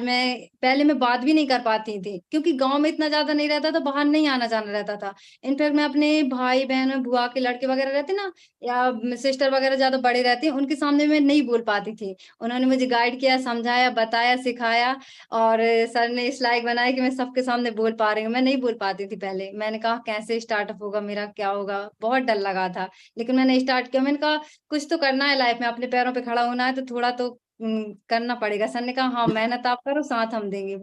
पहले मैं बात भी नहीं कर पाती थी क्योंकि गांव में इतना ज्यादा नहीं रहता था, बाहर नहीं आना जाना रहता था। इनफैक्ट मैं अपने भाई बहन बुआ के लड़के वगैरह रहते ना, या सिस्टर वगैरह ज्यादा बड़े रहते हैं, उनके सामने मैं नहीं बोल पाती थी। उन्होंने मुझे गाइड किया, समझाया, बताया, सिखाया, और सर ने इस लायक बनाया कि मैं सबके सामने बोल पा रही हूँ। मैं नहीं बोल पाती थी पहले। मैंने कहा कैसे स्टार्टअप होगा मेरा, क्या होगा, बहुत डर लगा था। लेकिन मैंने स्टार्ट किया। मैंने कहा कुछ तो करना है लाइफ में, अपने पैरों पे खड़ा होना है तो थोड़ा तो करना पड़ेगा। सर ने कहा हाँ मेहनत आप करो, साथ हम देंगे।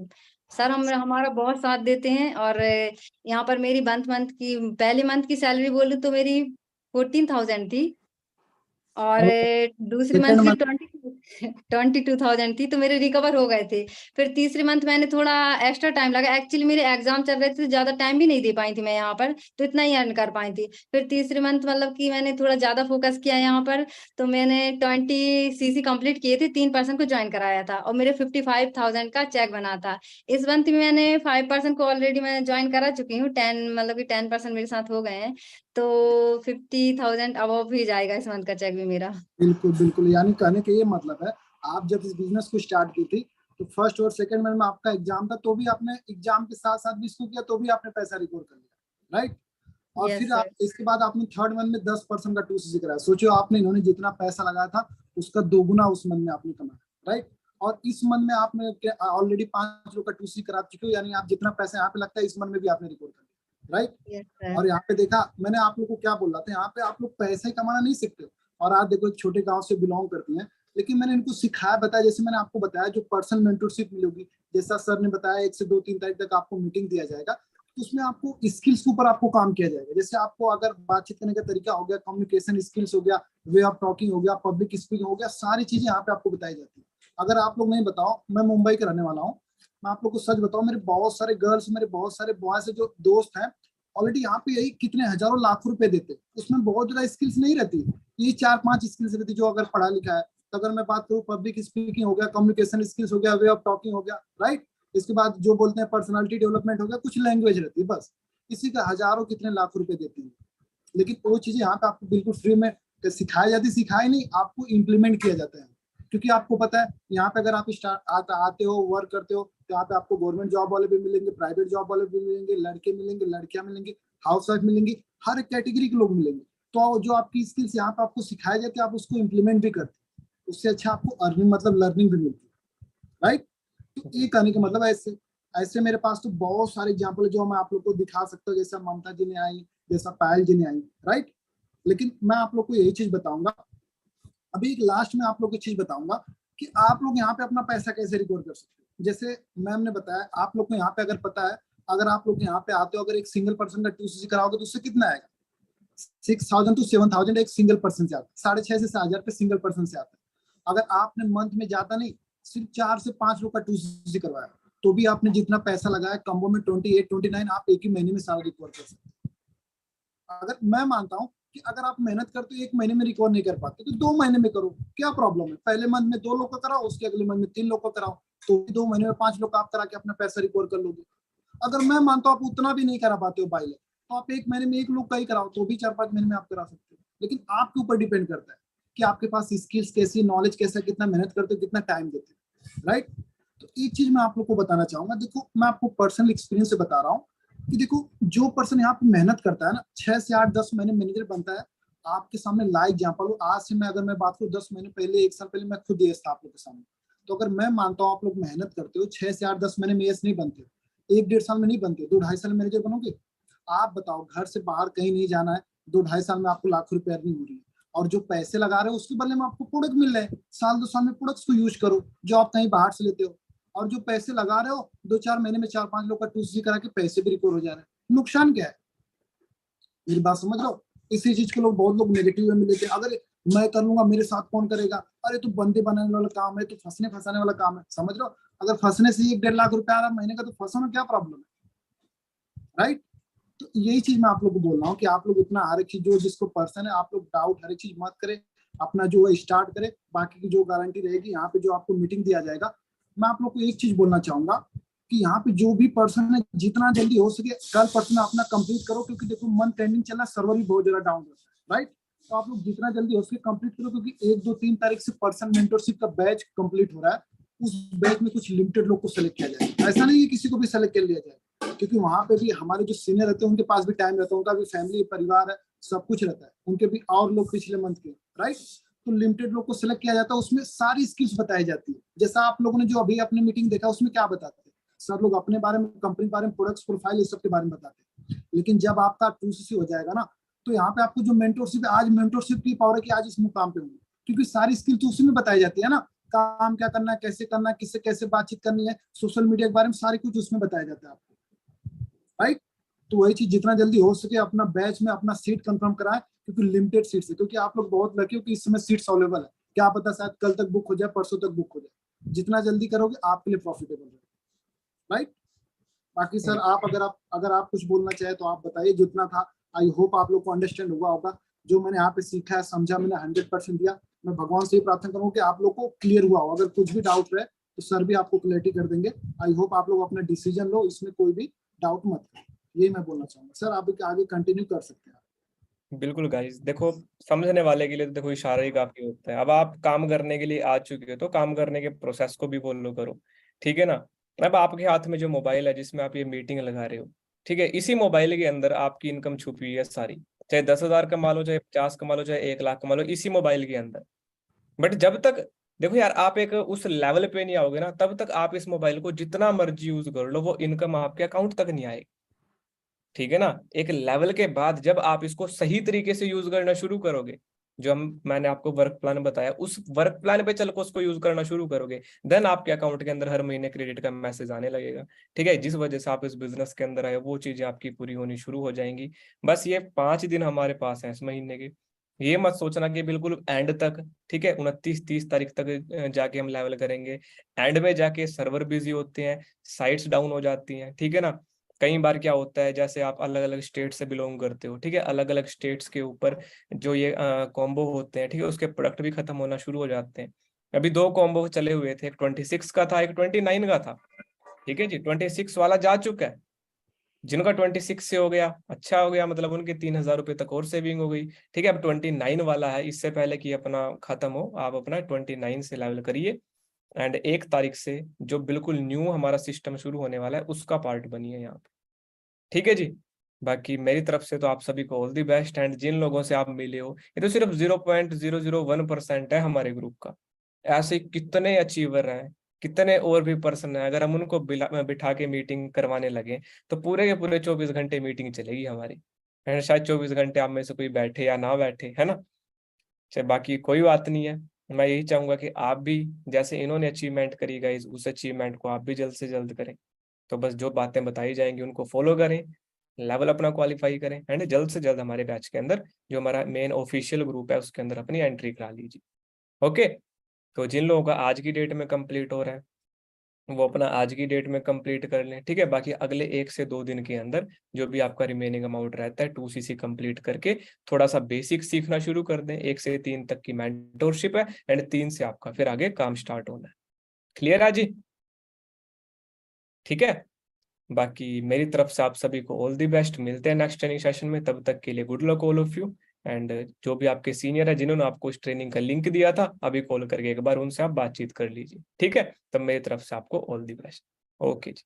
सर हमारा बहुत साथ देते हैं। और यहाँ पर मेरी मंथ की पहले मंथ की सैलरी बोलूं तो मेरी 14,000 थी, और दूसरी मंथ सेकंड की मंथ 22,000 थी, तो मेरे रिकवर हो गए थे। फिर तीसरे मंथ मैंने थोड़ा एक्स्ट्रा टाइम लगा, एक्चुअली मेरे एग्जाम चल रहे थे तो ज्यादा टाइम भी नहीं दे पाई थी मैं यहाँ पर, तो इतना ही अर्न कर पाई थी। फिर तीसरे मंथ मतलब कि मैंने थोड़ा ज्यादा फोकस किया यहाँ पर, तो मैंने 20 CC कंप्लीट किए थे, 3 पर्सन को ज्वाइन कराया था, और मेरे 55,000 का चेक बना था। इस मंथ में मैंने 5 पर्सन को ऑलरेडी मैं ज्वाइन करा चुकी हूँ, 10 मतलब कि 10% मेरे साथ हो गए हैं, तो 50,000 अबव ही जाएगा इस मंथ का चेक भी मेरा। बिल्कुल बिल्कुल, यानी कहने का ये मतलब है, आप जब इस बिजनेस को स्टार्ट की थी तो फर्स्ट और सेकंड मंथ में आपका एग्जाम था, तो भी आपने एग्जाम के साथ साथ भी इसको किया, तो भी आपने पैसा रिकॉर्ड कर लिया, राइट? और यस फिर सर। आप इसके बाद आपने थर्ड मंथ में 10% का 2CC कराया। सोचो आपने, इन्होंने जितना पैसा लगाया था उसका दोगुना उस मंथ में आपने कमाया, राइट? और इस मंथ में आपने ऑलरेडी 5 लोग का 2CC करा चुके हो, यानी आप जितना पैसा यहाँ पे लगता है इस मंथ में भी आपने रिकॉर्ड कर लिया, राइट? Yes sir. और यहाँ पे देखा मैंने आप लोग को क्या बोल रहा था, यहाँ पे आप लोग पैसे कमाना नहीं सीखते। और आप देखो एक छोटे गांव से बिलोंग करती हैं, लेकिन मैंने इनको सिखाया, बताया, जैसे मैंने आपको बताया जो पर्सनल मेंटरशिप मिलेगी, जैसा सर ने बताया 1 से 2-3 तारीख तक आपको मीटिंग दिया जाएगा, तो उसमें आपको स्किल्स के ऊपर आपको काम किया जाएगा। जैसे आपको अगर बातचीत करने का तरीका हो गया, कम्युनिकेशन स्किल्स हो गया, वे ऑफ टॉकिंग हो गया, पब्लिक स्पीकिंग हो गया, सारी चीजें यहाँ पे आपको बताई जाती है। अगर आप लोग नहीं बताओ, मैं मुंबई का रहने वाला हूँ, मैं आप लोग को सच बताऊं, मेरे बहुत सारे गर्ल्स, मेरे बहुत सारे बॉयज से जो दोस्त हैं, ऑलरेडी यहाँ पे यही कितने हजारों लाखों रुपए देते, उसमें बहुत ज्यादा स्किल्स नहीं रहती, ये 4-5 स्किल्स रहती जो अगर पढ़ा लिखा है। तो अगर मैं बात करूँ, पब्लिक स्पीकिंग हो गया, कम्युनिकेशन स्किल्स हो गया, वे ऑफ टॉकिंग हो गया, राइट? इसके बाद जो बोलते हैं पर्सनालिटी डेवलपमेंट हो गया, कुछ लैंग्वेज रहती है, बस इसी का हजारों कितने लाखों रुपए देते हैं। लेकिन वो चीजें यहाँ पे आपको बिल्कुल फ्री में सिखाई जाती, सिखाई नहीं, आपको इम्प्लीमेंट किया जाता है। क्योंकि आपको पता है यहाँ पे अगर आप आते हो, वर्क करते हो, तो यहाँ पे आपको गवर्नमेंट जॉब वाले भी मिलेंगे, प्राइवेट जॉब वाले भी मिलेंगे, लड़के मिलेंगे, लड़कियां मिलेंगी, हाउस वाइफ मिलेंगी, हर कैटेगरी के लोग मिलेंगे। तो जो आपकी स्किल्स यहाँ पे आपको सिखाई जाती है, आप उसको इम्प्लीमेंट भी करते हैं, उससे अच्छा आपको अर्निंग मतलब लर्निंग भी मिलती है, राइट? तो ये कहने का मतलब ऐसे ऐसे मेरे पास तो बहुत सारे एग्जाम्पल है जो मैं आप लोग को दिखा सकता हूँ, जैसा ममता जी ने आई, जैसा पायल जी ने आई, राइट? लेकिन मैं आप लोग को यही चीज बताऊंगा, अभी एक लास्ट में आप लोग को चीज बताऊंगा कि आप लोग यहाँ पे अपना पैसा कैसे रिकॉर्ड कर सकते हो। जैसे मैम ने बताया, आप लोग को यहाँ पे अगर पता है, अगर आप लोग यहाँ पे आते हो, अगर एक सिंगल पर्सन का 2CC कराओगे तो उससे कितना आएगा? 6,000 to 7,000 एक सिंगल पर्सन से आता है, 6,500 से 7,000 पे सिंगल पर्सन से आता है। अगर आपने मंथ में ज्यादा नहीं, सिर्फ 4 से 5 लोग का 2CC करवाया, तो भी आपने जितना पैसा लगाया कम्बो में 28-29 आप एक ही महीने में सारा रिकॉर्ड कर सकते हैं। अगर मैं मानता हूँ कि अगर आप मेहनत करते हो 1 महीने में रिकॉर्ड नहीं कर पाते तो 2 महीने में करो, क्या प्रॉब्लम है? पहले मंथ में 2 लोग का कराओ, उसके अगले मंथ में 3 लोग का कराओ, तो 2 महीने में 5 लोग का आप करा के अपना पैसा रिकॉर्ड कर लोगे। अगर मैं मानता हूँ आप उतना भी नहीं करा पाते हो पायलट, तो आप 1 महीने में 1 लोग का ही कराओ, तो भी 4-5 महीने में आप करा सकते हो। लेकिन आपके ऊपर डिपेंड करता है कि आपके पास स्किल्स कैसी, नॉलेज कैसा, कितना मेहनत करते हो, कितना टाइम देते हो, राइट? तो एक चीज मैं आप लोग को बताना चाहूंगा, देखो मैं आपको पर्सनल एक्सपीरियंस से बता रहा हूँ कि देखो जो पर्सन यहाँ पे मेहनत करता है ना, 6 से 8-10 महीने मैनेजर बनता है। आपके सामने लाइव एग्जाम्पल हो, आज से मैं अगर मैं बात करूँ 10 महीने पहले, 1 साल पहले मैं खुद एस था आप लोग के सामने। तो अगर मैं मानता हूँ आप लोग मेहनत करते हो, 6 से 8-10 महीने में एस नहीं बनते, 1-1.5 साल में नहीं बनते, 2-2.5 साल में मैनेजर बनोगे। आप बताओ, घर से बाहर कहीं नहीं जाना है, 2-2.5 साल में आपको लाखों रुपए अर्निंग हो रही है, और जो पैसे लगा रहे हो उसके बदले में आपको प्रोडक्ट मिल रहे हैं। 1-2 साल में प्रोडक्ट्स को यूज करो जो आप कहीं बाहर से लेते हो, और जो पैसे लगा रहे हो 2-4 महीने में 4-5 लोग का 2CC करा के पैसे भी रिकॉर्ड हो जा रहे हैं। नुकसान क्या है? मेरी बात समझ लो। इसी चीज को लोग, बहुत लोग नेगेटिव में लेते हैं, अगर मैं कर लूंगा मेरे साथ कौन करेगा, अरे तो बंदे बनाने वाला काम है, तो फंसने फंसाने वाला काम है, समझ लो। अगर फंसने से 1-1.5 लाख रुपया आ रहा महीने का, तो फंसो में क्या प्रॉब्लम है, राइट? तो यही चीज मैं आप लोग को बोल रहा हूँ कि आप लोग इतना हर एक चीज जो जिसको पर्सन है, आप लोग डाउट हर एक चीज मत करें, अपना जो है स्टार्ट करें। बाकी की जो गारंटी रहेगी यहाँ पे जो आपको मीटिंग दिया जाएगा, मैं आप लोग को एक चीज बोलना चाहूंगा कि यहाँ पे जो भी पर्सन है जितना जल्दी हो सके कल पर्सन अपना कंप्लीट करो, क्योंकि देखो मंथ एंडिंग चल रहा है, सर्वर भी बहुत ज्यादा डाउन रहता है, राइट? तो आप लोग जितना जल्दी हो सके कंप्लीट करो, क्योंकि 1, 2, 3 तारीख से पर्सन मेंटरशिप का बैच कंप्लीट हो रहा है। उस बैच में कुछ लिमिटेड लोग को सेलेक्ट किया जाए। ऐसा नहीं है किसी को भी सेलेक्ट कर लिया जाए, क्योंकि वहां पे भी हमारे जो सीनियर रहते हैं उनके पास भी टाइम रहता है, उनका भी फैमिली परिवार है, सब कुछ रहता है, उनके भी और लोग पिछले मंथ के, राइट। तो लिमिटेड लोग को सिलेक्ट किया जाता है, उसमें सारी स्किल्स बताई जाती है। जैसा आप लोगों ने जो अभी अपनी मीटिंग देखा उसमें क्या बताते हैं, सब लोग अपने बारे में, कंपनी के बारे में, प्रोडक्ट्स, प्रोफाइल, इस सब के बारे में बताते हैं। लेकिन जब आपका 2CC हो जाएगा ना, तो यहाँ पे आपको जो मेंटरशिप है, आज मेंटरशिप की पावर है कि आज इस मुकाम पे होंगे, क्योंकि सारी स्किल तो उसी में बताई जाती है ना। काम क्या करना है, कैसे करना है, किससे कैसे बातचीत करनी है, सोशल मीडिया के बारे में सारी कुछ उसमें बताया जाता है आपको, राइट। तो वही चीज जितना जल्दी हो सके अपना बैच में अपना सीट कंफर्म कराएं, क्योंकि लिमिटेड सीट्स है, क्योंकि आप लोग बहुत लकी हो कि इस समय सीट्स अवेलेबल है। क्या पता शायद कल तक बुक हो जाए, परसों तक बुक हो जाए। जितना जल्दी करोगे आपके लिए प्रॉफिटेबल है, राइट। बाकी सर आप अगर आप कुछ बोलना चाहे तो आप बताइए। जितना था आई होप आप लोग को अंडरस्टैंड हुआ होगा। जो मैंने यहाँ पे सीखा है, समझा, मैंने 100% दिया। मैं भगवान से ही प्रार्थना करूँ कि आप लोग को क्लियर हुआ हो। अगर कुछ भी डाउट रहे तो सर भी आपको क्लैरिटी कर देंगे। आई होप आप लोग अपना डिसीजन लो, इसमें कोई भी डाउट मत करो। ये मैं बोलना चाहूंगा। सर आप आगे कंटिन्यू कर सकते हैं। बिल्कुल गाइस, देखो समझने वाले के लिए तो देखो इशारा ही काफी होता है। अब आप काम करने के लिए आ चुके हो तो काम करने के प्रोसेस को भी फॉलो करो, ठीक है ना। अब आपके हाथ में जो मोबाइल है जिसमें आप ये मीटिंग लगा रहे हो, ठीक है, इसी मोबाइल के अंदर आपकी इनकम छुपी हुई है सारी। चाहे 10,000 कमा लो, चाहे 50 कमा लो, चाहे 1 लाख कमा लो, इसी मोबाइल के अंदर। बट जब तक देखो यार आप एक उस लेवल पे नहीं आओगे ना, तब तक आप इस मोबाइल को जितना मर्जी यूज कर लो, वो इनकम आपके अकाउंट तक नहीं आएगी, ठीक है ना। एक लेवल के बाद जब आप इसको सही तरीके से यूज करना शुरू करोगे, जो मैंने आपको वर्क प्लान बताया, उस वर्क प्लान पे चल के उसको यूज करना शुरू करोगे, देन आपके अकाउंट के अंदर हर महीने क्रेडिट का मैसेज आने लगेगा, ठीक है। जिस वजह से आप इस बिजनेस के अंदर आए वो चीजें आपकी पूरी होनी शुरू हो जाएंगी। बस ये 5 दिन हमारे पास है इस महीने के। ये मत सोचना कि बिल्कुल एंड तक, ठीक है, 29-30 तारीख तक जाके हम लेवल करेंगे। एंड में जाके सर्वर बिजी होते हैं, साइट्स डाउन हो जाती हैं, ठीक है ना। कई बार क्या होता है, जैसे आप अलग अलग स्टेट से बिलोंग करते हो, ठीक है, अलग अलग स्टेट्स के ऊपर जो ये कॉम्बो होते हैं, ठीक है, उसके प्रोडक्ट भी खत्म होना शुरू हो जाते हैं। अभी 2 कॉम्बो चले हुए थे, एक 26 का था, एक 29 का था, ठीक है जी। 26 वाला जा चुका है। जिनका 26 से हो गया, अच्छा हो गया, मतलब उनके 3,000 रुपये तक और सेविंग हो गई, ठीक है। अब 29 वाला है, इससे पहले कि अपना खत्म हो आप अपना 29 से लेवल करिए, एंड 1 तारीख से जो बिल्कुल न्यू हमारा सिस्टम शुरू होने वाला है उसका पार्ट बनिए यहाँ पे, ठीक है जी। बाकी मेरी तरफ से तो आप सभी को ऑल दी बेस्ट। एंड जिन लोगों से आप मिले हो, ये तो सिर्फ 0.001% है हमारे ग्रुप का। ऐसे कितने अचीवर हैं, कितने और भी पर्सन हैं, अगर हम उनको बिठा के मीटिंग करवाने लगे तो पूरे के पूरे 24 घंटे मीटिंग चलेगी हमारी। एंड शायद 24 घंटे आप में से कोई बैठे या ना बैठे, है ना। चाहे बाकी कोई बात नहीं है, मैं यही चाहूंगा कि आप भी जैसे इन्होंने अचीवमेंट करी गाइस, उस अचीवमेंट को आप भी जल्द से जल्द करें। तो बस जो बातें बताई जाएंगी उनको फॉलो करें, लेवल अपना क्वालिफाई करें, एंड जल्द से जल्द हमारे बैच के अंदर जो हमारा मेन ऑफिशियल ग्रुप है उसके अंदर अपनी एंट्री करा लीजिए। ओके, तो जिन लोगों का आज की डेट में कंप्लीट हो रहा है वो अपना आज की डेट में कंप्लीट कर लें, ठीक है। बाकी अगले 1 से 2 दिन के अंदर जो भी आपका रिमेनिंग अमाउंट रहता है 2CC कंप्लीट करके थोड़ा सा बेसिक सीखना शुरू कर दें। 1 से 3 तक की मेंटोरशिप है, एंड 3 से आपका फिर आगे काम स्टार्ट होना है। क्लियर है जी, ठीक है। बाकी मेरी तरफ से आप सभी को ऑल दी बेस्ट। मिलते हैं नेक्स्ट ट्रेनिंग सेशन में, तब तक के लिए good luck all of you. And जो भी आपके सीनियर है जिन्होंने आपको इस ट्रेनिंग का लिंक दिया था, अभी कॉल करके एक बार उनसे आप बातचीत कर लीजिए, ठीक है। तब मेरी तरफ से आपको all the best. Okay ji.